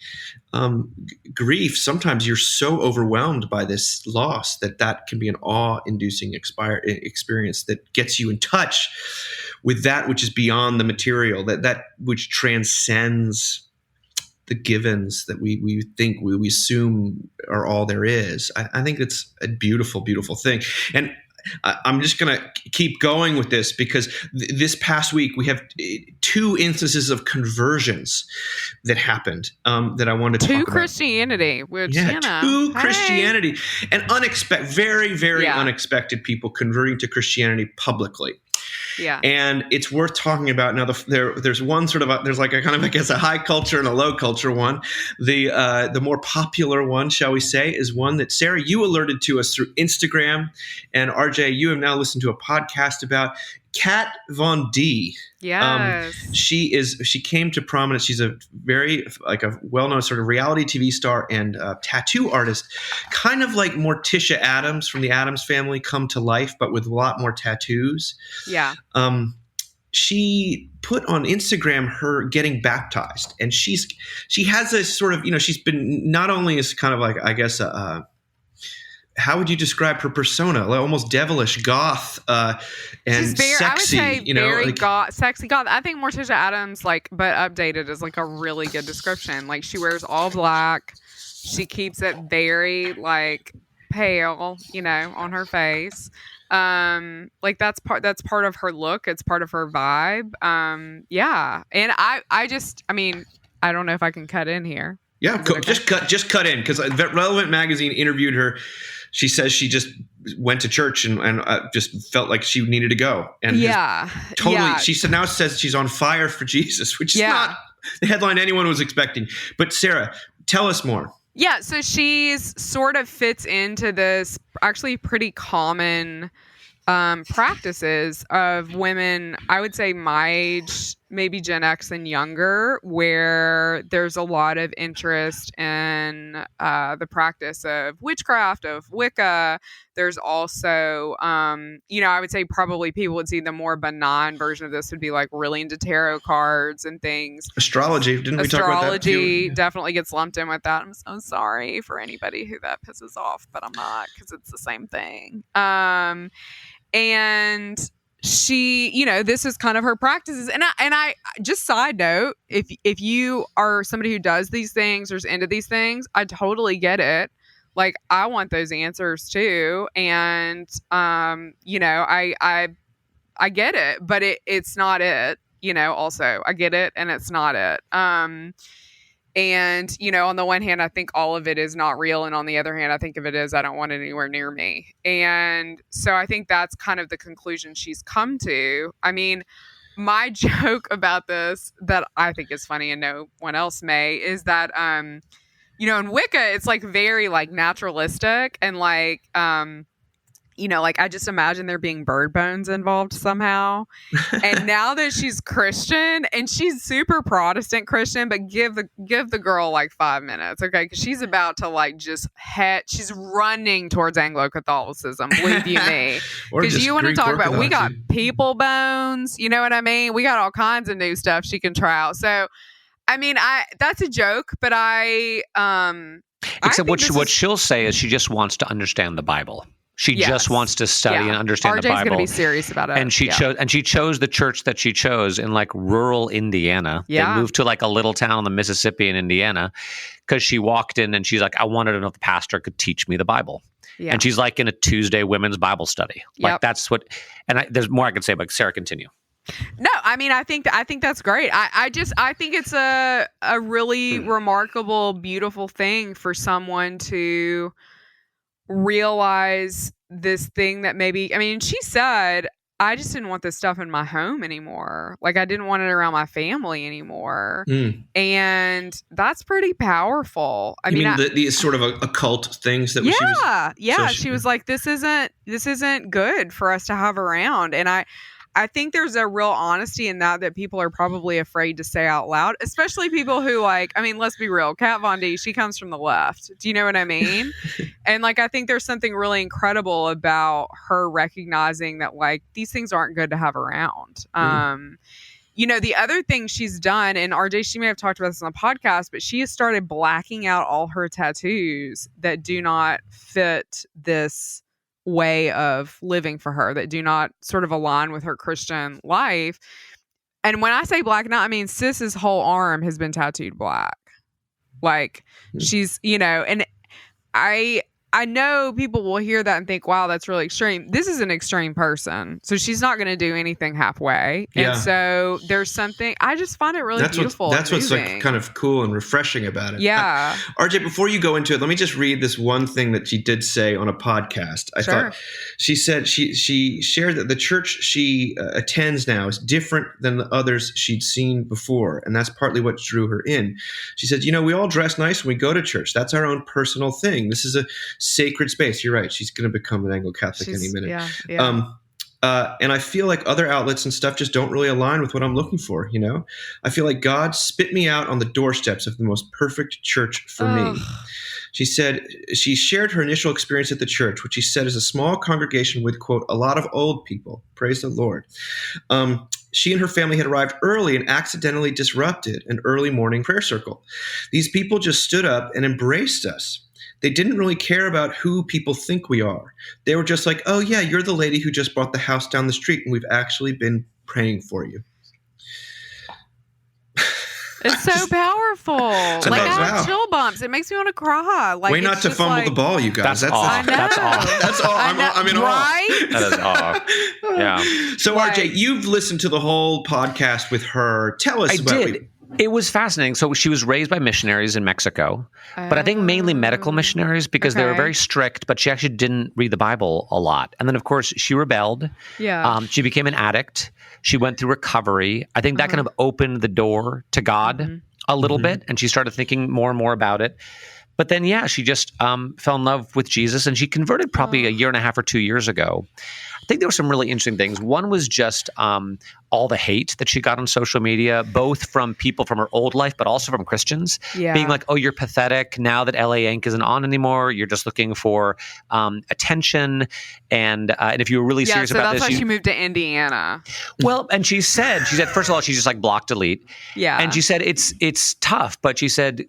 grief, sometimes you're so overwhelmed by this loss that can be an awe-inducing experience that gets you in touch with that which is beyond the material, that which transcends the givens that we think we assume are all there is. I think it's a beautiful, beautiful thing. And I'm just going to keep going with this because this past week we have 2 instances of conversions that happened that I wanted to talk about. To Christianity, which, Christianity. And very, very unexpected people converting to Christianity publicly. Yeah. And it's worth talking about. Now, there's one sort of there's like a kind of, I guess, a high culture and a low culture one. The more popular one, shall we say, is one that, Sarah, you alerted to us through Instagram, and RJ, you have now listened to a podcast about. Kat Von D. Yes. She came to prominence. She's a very a well-known sort of reality TV star and tattoo artist, kind of like Morticia Addams from the Addams Family come to life, but with a lot more tattoos. Yeah. She put on Instagram her getting baptized, and she has this sort of, she's been not only as kind of like, I guess, how would you describe her persona? Like almost devilish, goth, and she's very, sexy. I would say very goth, sexy goth. I think Morticia Addams, but updated, is like a really good description. Like she wears all black. She keeps it very pale, on her face. That's part of her look. It's part of her vibe. Yeah. And I don't know if I can cut in here. Yeah, okay? just cut in, because Relevant Magazine interviewed her. She says she just went to church and just felt like she needed to go. And totally. Yeah. She says she's on fire for Jesus, which is not the headline anyone was expecting. But Sarah, tell us more. Yeah, so she's sort of fits into this actually pretty common practices of women, I would say my age, maybe Gen X and younger, where there's a lot of interest in the practice of witchcraft, of Wicca. There's also, I would say probably people would see the more benign version of this would be like really into tarot cards and things. Astrology. Didn't we talk about that? Astrology definitely gets lumped in with that. I'm so sorry for anybody who that pisses off, but I'm not, because it's the same thing. And she, this is kind of her practices. And I just side note, if you are somebody who does these things or is into these things, I totally get it. Like, I want those answers too. And, I get it, but it's not it, also I get it and it's not it. And, on the one hand, I think all of it is not real. And on the other hand, I think if it is, I don't want it anywhere near me. And so I think that's kind of the conclusion she's come to. I mean, my joke about this that I think is funny and no one else may is that, in Wicca, it's very naturalistic and I just imagine there being bird bones involved somehow. And now that she's Christian, and she's super Protestant Christian, but give the girl 5 minutes, okay? Because she's about to she's running towards Anglo-Catholicism, believe you me. Because you want to talk about, we got people bones, you know what I mean? We got all kinds of new stuff she can try out. So, I mean, that's a joke, but except what she'll say is she just wants to understand the Bible. She just wants to study and understand the Bible. RJ's going to be serious about it. And she chose the church that she chose in rural Indiana. Yeah. They moved to a little town in the Mississippi in Indiana because she walked in and she's like, I wanted to know if the pastor could teach me the Bible. Yeah. And she's in a Tuesday women's Bible study. That's what, and there's more I could say, but Sarah, continue. No, I mean, I think that's great. I think it's a really remarkable, beautiful thing for someone to realize this thing that maybe, she said, I just didn't want this stuff in my home anymore. I didn't want it around my family anymore. And that's pretty powerful. I mean, the sort of occult things that she was like, this isn't good for us to have around. And I think there's a real honesty in that people are probably afraid to say out loud, especially people who let's be real. Kat Von D, she comes from the left. Do you know what I mean? And I think there's something really incredible about her recognizing that these things aren't good to have around. The other thing she's done, and RJ, she may have talked about this on the podcast, but she has started blacking out all her tattoos that do not fit this way of living for her, that do not sort of align with her Christian life. And when I say black, now I mean Sis's whole arm has been tattooed black. She's, and I know people will hear that and think, wow, that's really extreme. This is an extreme person. So she's not going to do anything halfway. Yeah. And so there's something, I just find it really beautiful. That's what's kind of cool and refreshing about it. Yeah. RJ, before you go into it, let me just read this one thing that she did say on a podcast. I thought she said she shared that the church she attends now is different than the others she'd seen before. And that's partly what drew her in. She said, we all dress nice when we go to church. That's our own personal thing. This is a sacred space. You're right. She's going to become an Anglo-Catholic any minute. Yeah. And I feel like other outlets and stuff just don't really align with what I'm looking for, you know? I feel like God spit me out on the doorsteps of the most perfect church for me. She said she shared her initial experience at the church, which she said is a small congregation with, quote, a lot of old people. Praise the Lord. She and her family had arrived early and accidentally disrupted an early morning prayer circle. These people just stood up and embraced us. They didn't really care about who people think we are. They were just like, oh, yeah, you're the lady who just bought the house down the street, and we've actually been praying for you. It's so powerful. Like, I have chill bumps. It makes me want to cry. Like, way not to fumble the ball, you guys. That's awe. That's awe. That's awe. I'm in awe. Right? That is awe. Yeah. So, RJ, you've listened to the whole podcast with her. Tell us about it. It was fascinating. So she was raised by missionaries in Mexico, but I think mainly medical missionaries because they were very strict, but she actually didn't read the Bible a lot. And then, of course, she rebelled. Yeah. She became an addict. She went through recovery. I think that kind of opened the door to God a little bit, and she started thinking more and more about it. But then, yeah, she just fell in love with Jesus, and she converted probably a year and a half or 2 years ago. I think there were some really interesting things. One was just all the hate that she got on social media, both from people from her old life, but also from Christians, being like, oh, you're pathetic. Now that LA Inc. isn't on anymore, you're just looking for attention. And if you were really serious about this. That's why she moved to Indiana. Well, and she said, first of all, she's just like block, delete. Yeah. And she said, it's tough. But she said,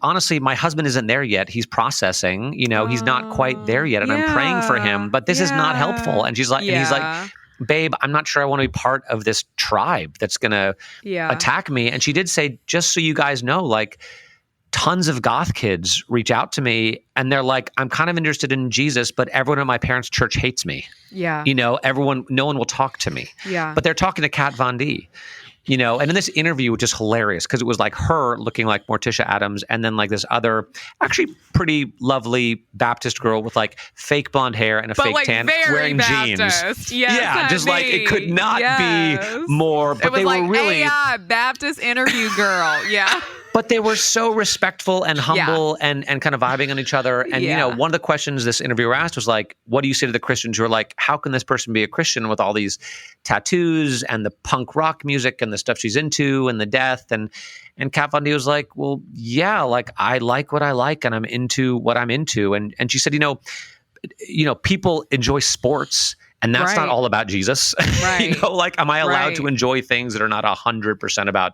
honestly, my husband isn't there yet. He's processing, he's not quite there yet. And I'm praying for him, but this is not helpful. And she's like, and he's like, babe, I'm not sure I want to be part of this tribe that's going to attack me. And she did say, just so you guys know, like tons of goth kids reach out to me and they're like, I'm kind of interested in Jesus, but everyone at my parents' church hates me. Yeah. No one will talk to me. Yeah. But they're talking to Kat Von D. And in this interview, which is hilarious because it was like her looking like Morticia Adams and then like this other actually pretty lovely Baptist girl with like fake blonde hair and a fake tan wearing Baptist. jeans. Yes, just like it could not be more. But it was they like were really AI Baptist interview girl. Yeah. But they were so respectful and humble and kind of vibing on each other. And, one of the questions this interviewer asked was like, what do you say to the Christians who are like, how can this person be a Christian with all these tattoos and the punk rock music and the stuff she's into and the death? And Kat Von D was like, well, yeah, like I like what I like and I'm into what I'm into. And she said, people enjoy sports. And that's not all about Jesus. Right. Am I allowed to enjoy things that are not 100% about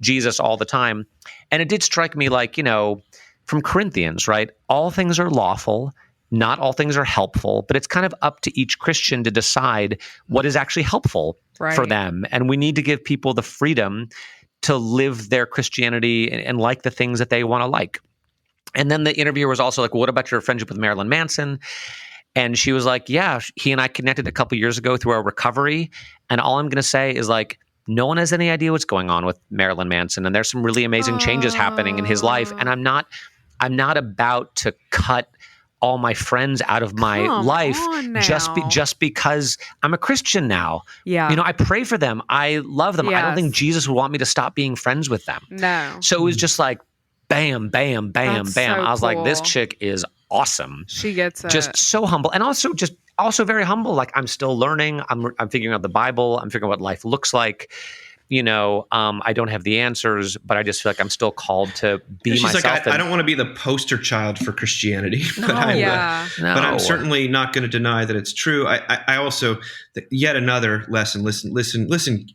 Jesus all the time? And it did strike me like, from Corinthians, right? All things are lawful, not all things are helpful, but it's kind of up to each Christian to decide what is actually helpful for them. And we need to give people the freedom to live their Christianity and like the things that they want to like. And then the interviewer was also like, well, what about your friendship with Marilyn Manson? And she was like, yeah, he and I connected a couple years ago through our recovery. And all I'm going to say is like, no one has any idea what's going on with Marilyn Manson, and there's some really amazing changes happening in his life. And I'm not about to cut all my friends out of my life just because I'm a Christian now. Yeah, I pray for them, I love them. Yes. I don't think Jesus would want me to stop being friends with them. No. So it was just like, bam, bam, bam, That's bam. so I was like, this cool. chick is awesome. She gets it. Just so humble, and also very humble. Like I'm still learning. I'm figuring out the Bible. I'm figuring out what life looks like. I don't have the answers, but I just feel like I'm still called to be She's myself. like, I don't want to be the poster child for Christianity, but No. I'm certainly not going to deny that it's true. I also, yet another lesson. Listen,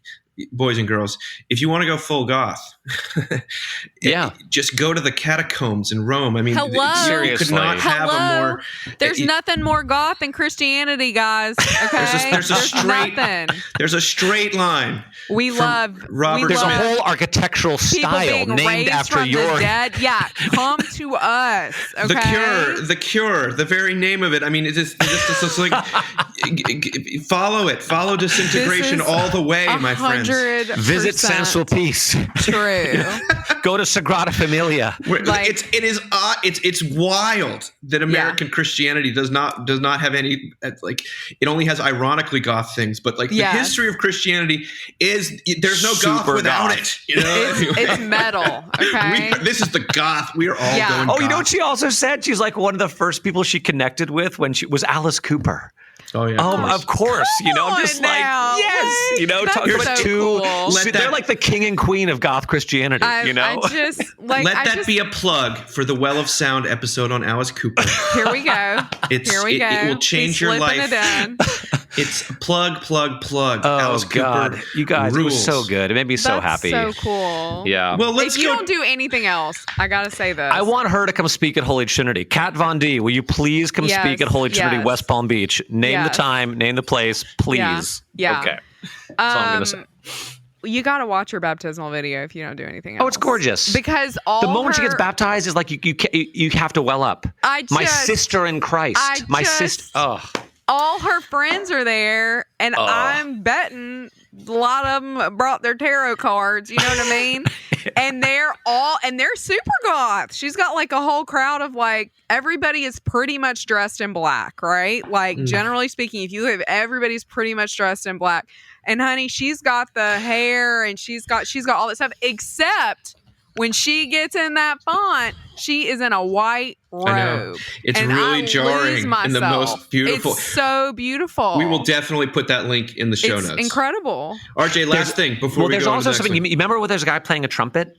boys and girls, if you want to go full goth, just go to the catacombs in Rome. I mean, you could not have a more. There's nothing more goth than Christianity, guys. Okay, there's a straight line. There's a whole architectural style named after your. Yeah, come to us. Okay? The Cure, the very name of it. I mean, it's like follow it, follow disintegration all the way, my friends. Visit Saint-Sulpice. True. Go to Sagrada Familia. It's wild that American Christianity does not have any it only has ironically goth things, but the history of Christianity is there's no goth without it. It's metal. Okay, this is the goth. We are all going. Oh, you know what she also said? She's like one of the first people she connected with when she was Alice Cooper. Oh yeah. Of course. I'm just Come on like, now. yes. What? Talk That's about so two. cool. They're like the king and queen of goth Christianity. I just like. Let that be a plug for the Well of Sound episode on Alice Cooper. Here we go. Here we go. It will change He's your slipping life. It in. It's plug. Oh Alice God, Cooper you guys, rules. it was so good. It made me so That's happy. so cool. Yeah. Well, let's If you go. don't do anything else, I gotta say this. I want her to come speak at Holy Trinity. Kat Von D, will you please come Yes, speak at Holy Trinity, yes. West Palm Beach? Name the Yes. time, name the place, please. Yeah. Okay. That's all I'm gonna say. You gotta watch her baptismal video if you don't do anything else. Oh, it's gorgeous. Because The moment she gets baptized is like you have to well up. My sister in Christ. My sister. Oh. All her friends are there, and I'm betting a lot of them brought their tarot cards. You know what I mean? And they're super goth. She's got like a whole crowd of like everybody is pretty much dressed in black, right? Like generally speaking, if you have everybody's pretty much dressed in black. And honey, she's got the hair and she's got all that stuff, except when she gets in that font, she is in a white robe. I know. It's and really I jarring lose myself. and the most beautiful. It's so beautiful. We will definitely put that link in the show It's notes. incredible. RJ, last thing before we there's go on to also the next something. one. You remember where there's a guy playing a trumpet?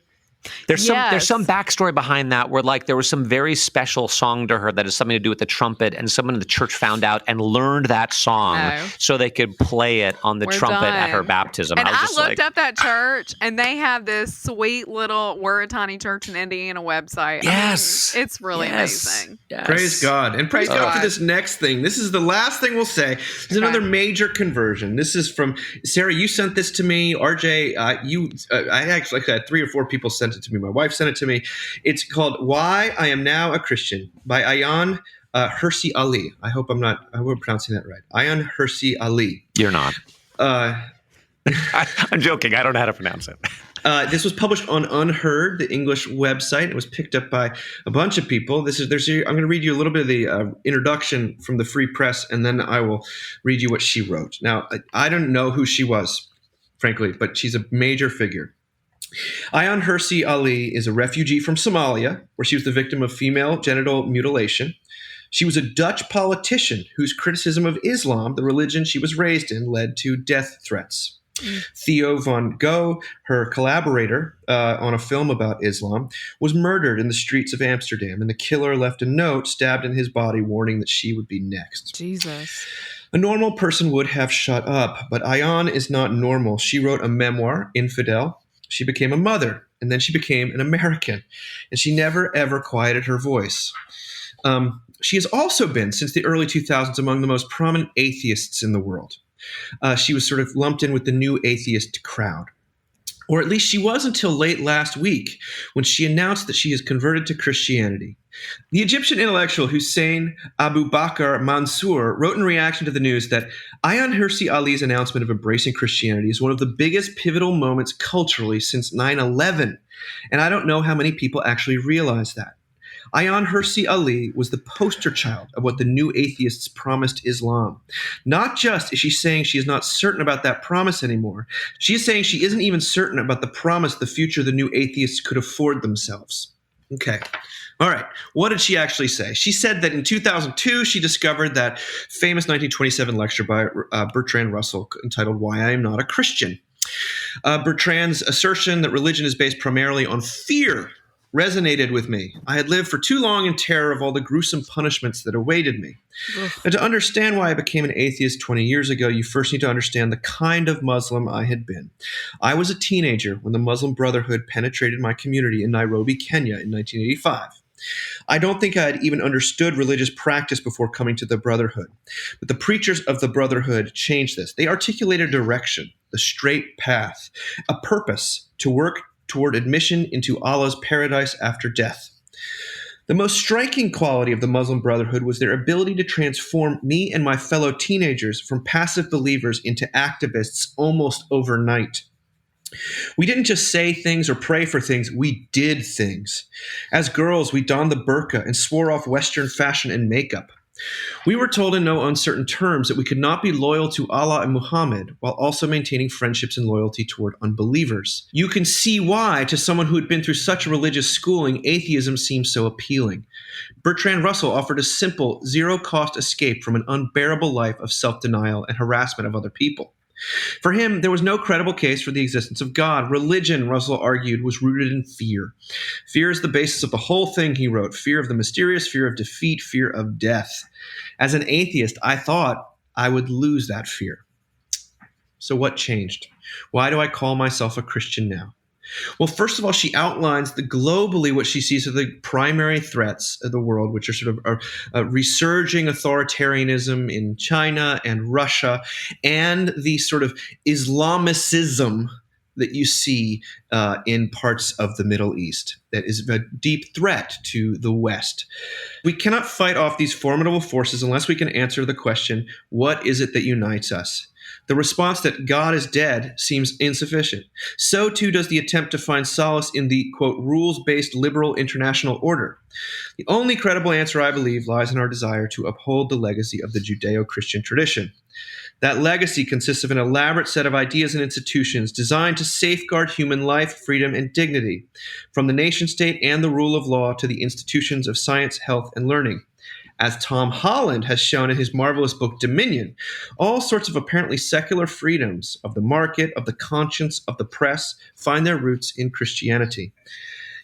There's some backstory behind that where like there was some very special song to her that has something to do with the trumpet, and someone in the church found out and learned that song so they could play it on the trumpet at her baptism. And I was just looked up that church, and they have this sweet little We're a Tiny Church in Indiana website. Yes. I mean, it's really amazing. Yes. Praise God. And praise God for this next thing. This is the last thing we'll say. This is another major conversion. This is from Sarah. You sent this to me. RJ, I actually had 3 or 4 people sent it to me. My wife sent it to me. It's called Why I Am Now a Christian by Ayan Hirsi Ali. I hope I'm pronouncing that right. Ayan Hirsi Ali. You're not. I'm joking. I don't know how to pronounce it. This was published on Unheard, the English website. It was picked up by a bunch of people. I'm going to read you a little bit of the introduction from the Free Press, and then I will read you what she wrote. Now, I don't know who she was, frankly, but she's a major figure. Ayan Hirsi Ali is a refugee from Somalia, where she was the victim of female genital mutilation. She was a Dutch politician whose criticism of Islam, the religion she was raised in, led to death threats. Theo van Gogh, her collaborator on a film about Islam, was murdered in the streets of Amsterdam, and the killer left a note stabbed in his body warning that she would be next. Jesus. A normal person would have shut up, but Ayan is not normal. She wrote a memoir, Infidel. She became a mother, and then she became an American, and she never, ever quieted her voice. She has also been, since the early 2000s, among the most prominent atheists in the world. She was sort of lumped in with the new atheist crowd. Or at least she was until late last week, when she announced that she has converted to Christianity. The Egyptian intellectual Hussein Abu Bakr Mansour wrote in reaction to the news that Ayan Hirsi Ali's announcement of embracing Christianity is one of the biggest pivotal moments culturally since 9/11. And I don't know how many people actually realize that. Ayan Hirsi Ali was the poster child of what the new atheists promised Islam. Not just is she saying she is not certain about that promise anymore, she is saying she isn't even certain about the promise the future the new atheists could afford themselves. Okay. All right. What did she actually say? She said that in 2002, she discovered that famous 1927 lecture by Bertrand Russell entitled Why I Am Not a Christian. Bertrand's assertion that religion is based primarily on fear resonated with me. I had lived for too long in terror of all the gruesome punishments that awaited me. And to understand why I became an atheist 20 years ago, you first need to understand the kind of Muslim I had been. I was a teenager when the Muslim Brotherhood penetrated my community in Nairobi, Kenya in 1985. I don't think I had even understood religious practice before coming to the Brotherhood. But the preachers of the Brotherhood changed this. They articulated a direction, the straight path, a purpose to work toward admission into Allah's paradise after death. The most striking quality of the Muslim Brotherhood was their ability to transform me and my fellow teenagers from passive believers into activists almost overnight. We didn't just say things or pray for things, we did things. As girls, we donned the burqa and swore off Western fashion and makeup. We were told in no uncertain terms that we could not be loyal to Allah and Muhammad while also maintaining friendships and loyalty toward unbelievers. You can see why, to someone who had been through such religious schooling, atheism seems so appealing. Bertrand Russell offered a simple, zero-cost escape from an unbearable life of self-denial and harassment of other people. For him, there was no credible case for the existence of God. Religion, Russell argued, was rooted in fear. Fear is the basis of the whole thing, he wrote. Fear of the mysterious, fear of defeat, fear of death. As an atheist, I thought I would lose that fear. So what changed? Why do I call myself a Christian now? Well, first of all, she outlines globally what she sees are the primary threats of the world, which are sort of resurging authoritarianism in China and Russia, and the sort of Islamicism that you see in parts of the Middle East that is a deep threat to the West. We cannot fight off these formidable forces unless we can answer the question, what is it that unites us? The response that God is dead seems insufficient. So too does the attempt to find solace in the, quote, rules-based liberal international order. The only credible answer, I believe, lies in our desire to uphold the legacy of the Judeo-Christian tradition. That legacy consists of an elaborate set of ideas and institutions designed to safeguard human life, freedom, and dignity, from the nation-state and the rule of law to the institutions of science, health, and learning. As Tom Holland has shown in his marvelous book Dominion, all sorts of apparently secular freedoms of the market, of the conscience, of the press find their roots in Christianity.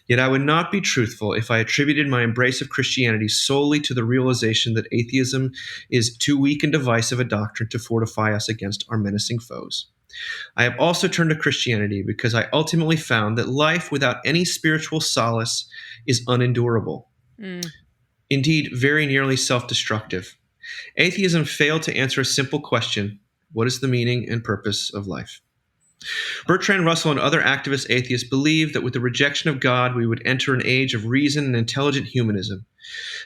Yet I would not be truthful if I attributed my embrace of Christianity solely to the realization that atheism is too weak and divisive a doctrine to fortify us against our menacing foes. I have also turned to Christianity because I ultimately found that life without any spiritual solace is unendurable. Indeed, very nearly self-destructive. Atheism failed to answer a simple question: what is the meaning and purpose of life? Bertrand Russell and other activist atheists believe that with the rejection of God, we would enter an age of reason and intelligent humanism.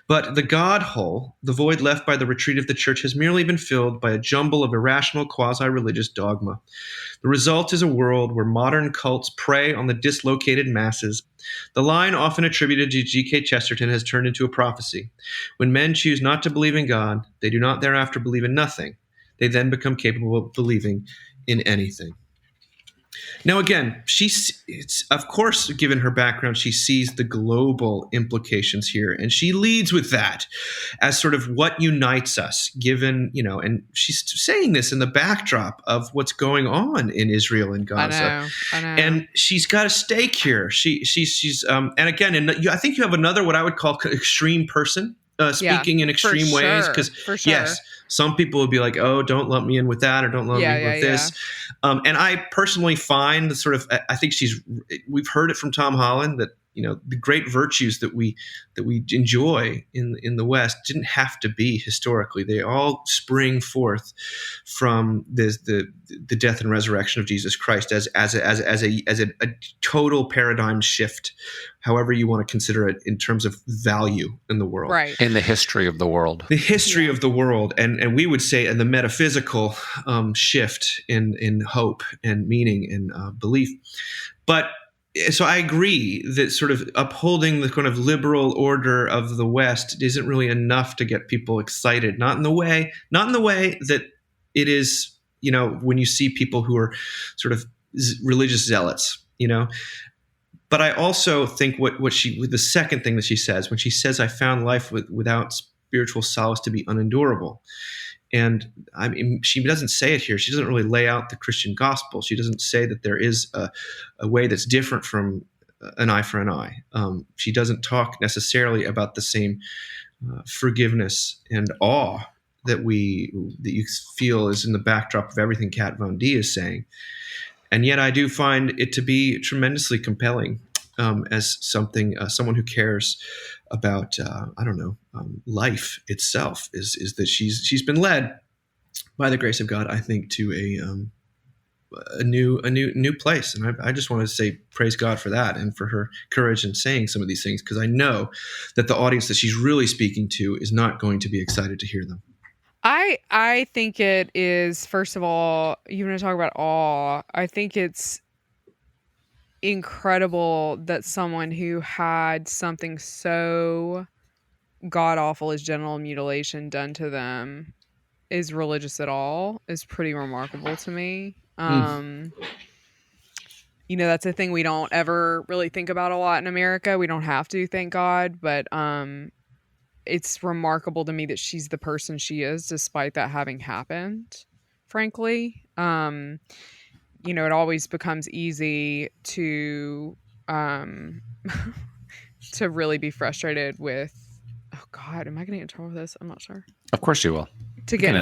But the God hole, the void left by the retreat of the church, has merely been filled by a jumble of irrational quasi-religious dogma. The result is a world where modern cults prey on the dislocated masses. The line often attributed to G.K. Chesterton has turned into a prophecy. When men choose not to believe in God, they do not thereafter believe in nothing. They then become capable of believing in anything. Now, again, of course, given her background, she sees the global implications here, and she leads with that as sort of what unites us, given, and she's saying this in the backdrop of what's going on in Israel and Gaza. I know. And she's got a stake here. She's and again, I think you have another, what I would call extreme person, speaking in extreme ways, because yes, some people would be like, oh, don't lump me in with that, or don't lump me in with this. And I personally find the sort of, I think we've heard it from Tom Holland that, the great virtues that we enjoy in the West didn't have to be historically. They all spring forth from the death and resurrection of Jesus Christ as a total paradigm shift, however you want to consider it in terms of value in the world. Right. In the history of the world. The history of the world. And we would say in the metaphysical shift in hope and meaning and belief. But so I agree that sort of upholding the kind of liberal order of the West isn't really enough to get people excited. Not in the way that it is, when you see people who are sort of religious zealots, But I also think the second thing that she says, when she says, I found life without spiritual solace to be unendurable. And I mean, she doesn't say it here. She doesn't really lay out the Christian gospel. She doesn't say that there is a way that's different from an eye for an eye. She doesn't talk necessarily about the same forgiveness and awe that you feel is in the backdrop of everything Kat Von D is saying. And yet I do find it to be tremendously compelling as someone who cares about life itself is that she's been led by the grace of God, I think, to a new place, and I just want to say praise God for that and for her courage in saying some of these things, because I know that the audience that she's really speaking to is not going to be excited to hear them. I think it is, first of all, you want to talk about awe. I think it's incredible that someone who had something so god awful as genital mutilation done to them is religious at all is pretty remarkable to me. You know, that's a thing we don't ever really think about a lot in America. We don't have to, thank God, but it's remarkable to me that she's the person she is despite that having happened, frankly. You know, it always becomes easy to to really be frustrated with, oh God, am I going to get in trouble with this? I'm not sure. Of course you will. To be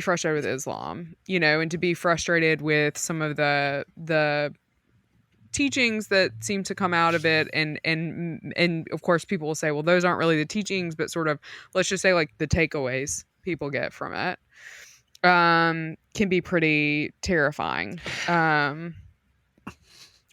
frustrated with Islam, you know, and to be frustrated with some of the teachings that seem to come out of it, and of course people will say, well, those aren't really the teachings, but sort of, let's just say, like, the takeaways people get from it can be pretty terrifying.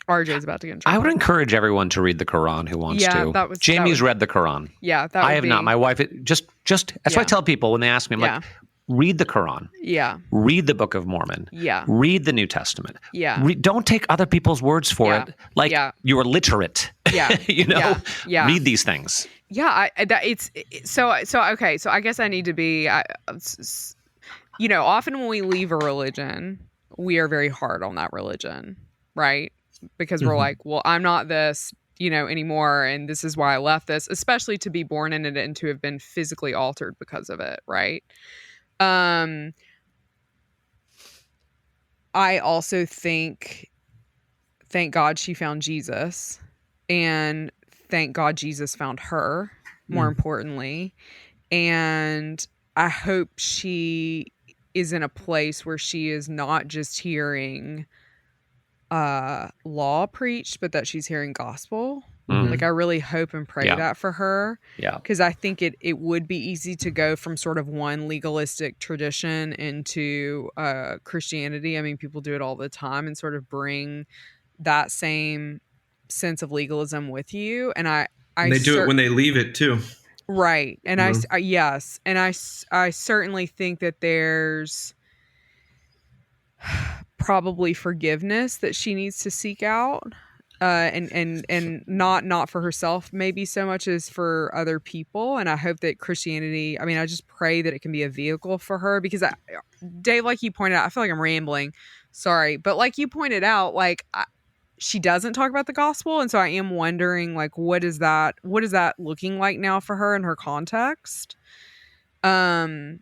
RJ's about to get in trouble. I would encourage everyone to read the Quran who wants to. Jamie's read the Quran. Yeah, I have not. My wife just that's what I tell people when they ask me. I'm like, read the Quran. Yeah. Read the Book of Mormon. Yeah. Read the New Testament. Yeah. Don't take other people's words for it. Like you're literate. Yeah. You know. Yeah. Read these things. Yeah. So okay. So I guess I need to be. You know, often when we leave a religion, we are very hard on that religion, right? Because we're like, well, I'm not this, you know, anymore, and this is why I left this, especially to be born in it and to have been physically altered because of it, right? I also thank God she found Jesus, and thank God Jesus found her, more importantly, and I hope she is in a place where she is not just hearing law preached, but that she's hearing gospel. Like, I really hope and pray that for her. Yeah. Because I think it would be easy to go from sort of one legalistic tradition into Christianity. I mean, people do it all the time and sort of bring that same sense of legalism with you. And they do it when they leave it too. Right. And yes. And I certainly think that there's probably forgiveness that she needs to seek out, and not for herself maybe so much as for other people. And I hope that Christianity, I mean, I just pray that it can be a vehicle for her, because Dave, like you pointed out, I feel like I'm rambling, sorry, but like you pointed out, like she doesn't talk about the gospel, and so I am wondering, like, what is that looking like now for her in her context? The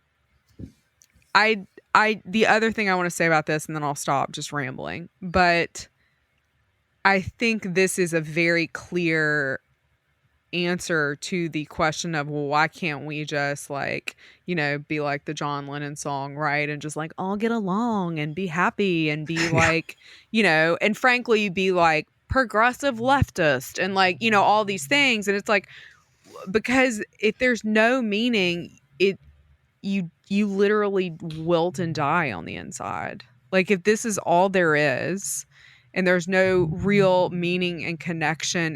other thing I want to say about this, and then I'll stop just rambling, but I think this is a very clear answer to the question of, well, why can't we just, like, you know, be like the John Lennon song, right? And just like all get along and be happy and be like, you know, and frankly, be like progressive leftist and, like, you know, all these things. And it's like, because if there's no meaning, you literally wilt and die on the inside. Like, if this is all there is, and there's no real meaning and connection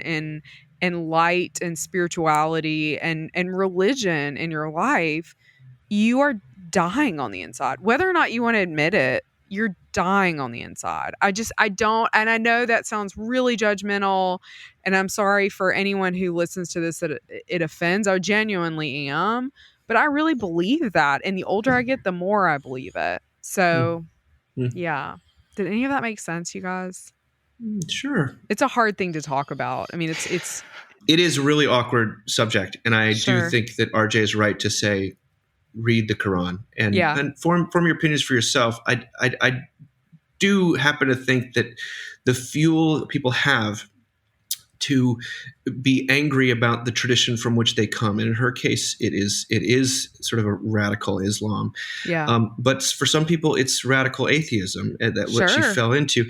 and light and spirituality and religion in your life, you are dying on the inside. Whether or not you want to admit it, you're dying on the inside. I don't, and I know that sounds really judgmental, and I'm sorry for anyone who listens to this that it offends. I genuinely am. But I really believe that. And the older I get, the more I believe it. So, yeah. Did any of that make sense, you guys? Sure. It's a hard thing to talk about. I mean, it is a really awkward subject. And I do think that RJ is right to say, read the Quran and form your opinions for yourself. I do happen to think that the fuel people have to be angry about the tradition from which they come, and in her case, it is sort of a radical Islam. Yeah. But for some people, it's radical atheism what she fell into.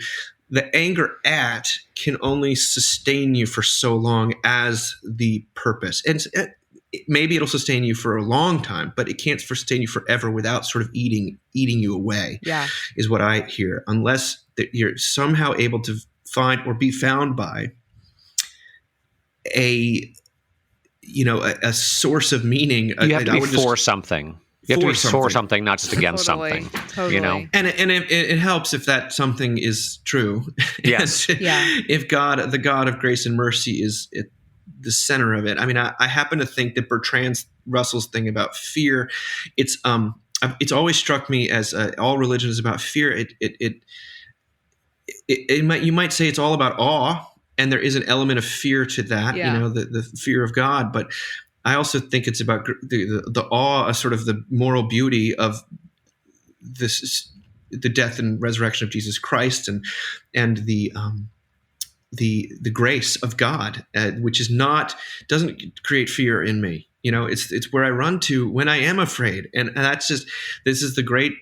The anger at can only sustain you for so long as the purpose, and maybe it'll sustain you for a long time, but it can't sustain you forever without sort of eating you away. Yeah, is what I hear. Unless that you're somehow able to find or be found by a source of meaning. You have to be for something. You have to be for something, not just against something. Totally. You know, and it helps if that something is true. Yes. If God, the God of grace and mercy, is the center of it. I mean, I happen to think that Bertrand Russell's thing about fear, it's always struck me as all religion is about fear. You might say it's all about awe, and there is an element of fear to that, the fear of God. But I also think it's about the awe, sort of the moral beauty of the death and resurrection of Jesus Christ, and the grace of God, which doesn't create fear in me. It's where I run to when I am afraid, and this is the great,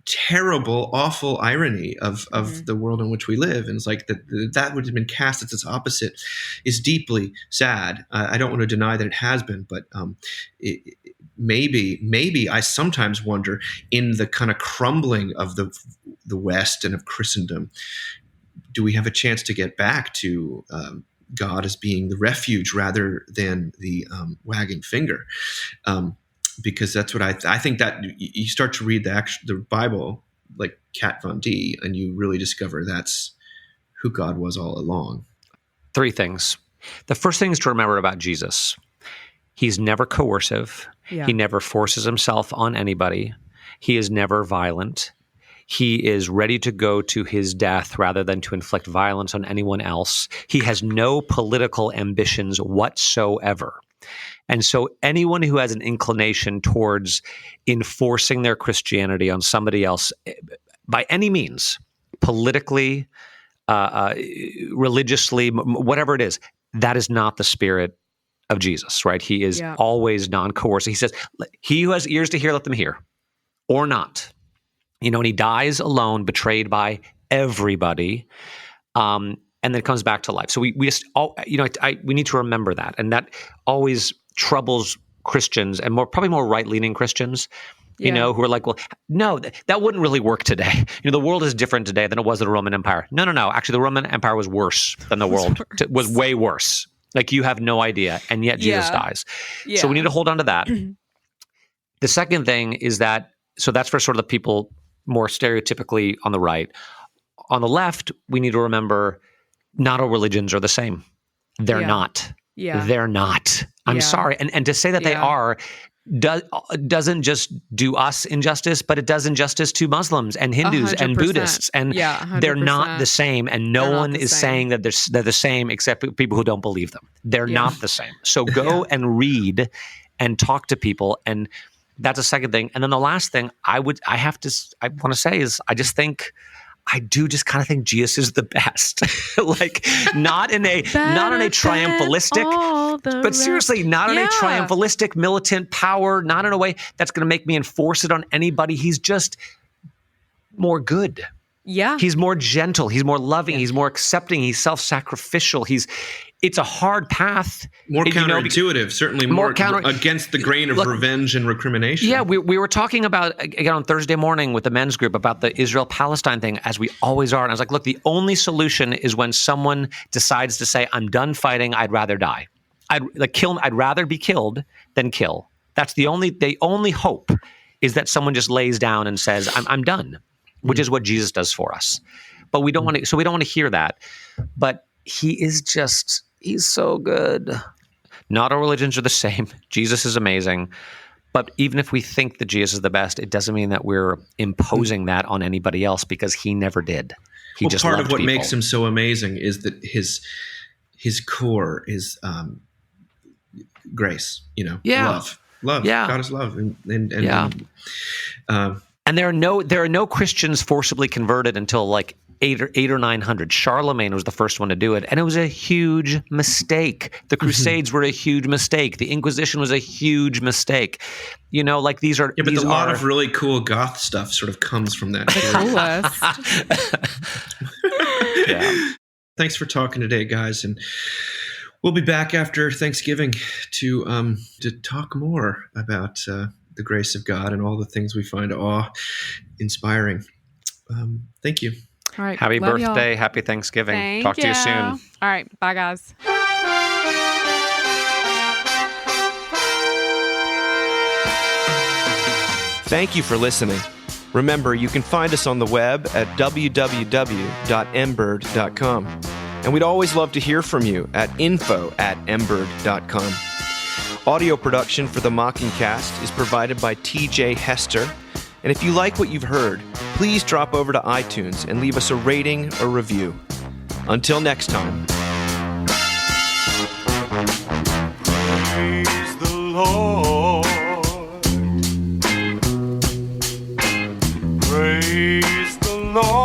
terrible, awful irony of the world in which we live. And it's like that would have been cast as its opposite is deeply sad. I don't want to deny that it has been, but maybe I sometimes wonder, in the kind of crumbling of the West and of Christendom, do we have a chance to get back to God as being the refuge rather than the wagging finger? Because that's what I think, that you start to read the Bible like Kat Von D, and you really discover that's who God was all along. 3 things. The first thing is to remember about Jesus. He's never coercive. Yeah. He never forces himself on anybody. He is never violent. He is ready to go to his death rather than to inflict violence on anyone else. He has no political ambitions whatsoever. And so anyone who has an inclination towards enforcing their Christianity on somebody else by any means, politically, religiously, whatever it is, that is not the spirit of Jesus, right? He is always non-coercive. He says, he who has ears to hear, let them hear, or not. And he dies alone, betrayed by everybody, and then comes back to life. So we need to remember that, and that always troubles Christians, and probably more right-leaning Christians, who are like, well, no, that wouldn't really work today. The world is different today than it was in the Roman Empire. No. Actually, the Roman Empire was worse than the world. Was way worse. Like, you have no idea, and yet Jesus dies. Yeah. So we need to hold on to that. The second thing is so that's for sort of the people more stereotypically on the right. On the left, we need to remember not all religions are the same. They're not. Yeah. They're not. I'm sorry. And to say that they are doesn't just do us injustice, but it does injustice to Muslims and Hindus 100%. And Buddhists. And they're not the same. And no one is saying that they're the same except people who don't believe them. They're not the same. So go and read and talk to people. And that's a second thing. And then the last thing I want to say is I do just kind of think Jesus is the best. Like, not in a triumphalistic, but seriously, not in a triumphalistic militant power, not in a way that's going to make me enforce it on anybody. He's just more good. Yeah. He's more gentle. He's more loving. He's more accepting. He's self-sacrificial. It's a hard path. More counterintuitive, certainly more against the grain of revenge and recrimination. Yeah, we were talking about, again, on Thursday morning with the men's group about the Israel-Palestine thing, as we always are. And I was like, look, the only solution is when someone decides to say, I'm done fighting, I'd rather die. I'd rather be killed than kill. That's the only hope is that someone just lays down and says, I'm done, which is what Jesus does for us. But we don't want to hear that. But he's so good. Not all religions are the same. Jesus is amazing. But even if we think that Jesus is the best, it doesn't mean that we're imposing that on anybody else, because he never did. He just part of what people. Makes him so amazing is that his core is grace, love. Yeah. God is love. And there are no Christians forcibly converted until like 800 or 900. Charlemagne was the first one to do it, and it was a huge mistake. The Crusades were a huge mistake. The Inquisition was a huge mistake. Like these are. Yeah, but a lot of really cool Goth stuff sort of comes from that. Yeah. Thanks for talking today, guys, and we'll be back after Thanksgiving to talk more about the grace of God and all the things we find awe-inspiring. Thank you. All right. Happy birthday. Y'all. Happy Thanksgiving. Thank Talk you. to you soon. All right. Bye, guys. Thank you for listening. Remember, you can find us on the web at www.mbird.com. And we'd always love to hear from you at info@mbird.com. Audio production for the Mockingcast is provided by TJ Hester. And if you like what you've heard, please drop over to iTunes and leave us a rating or review. Until next time. Praise the Lord. Praise the Lord.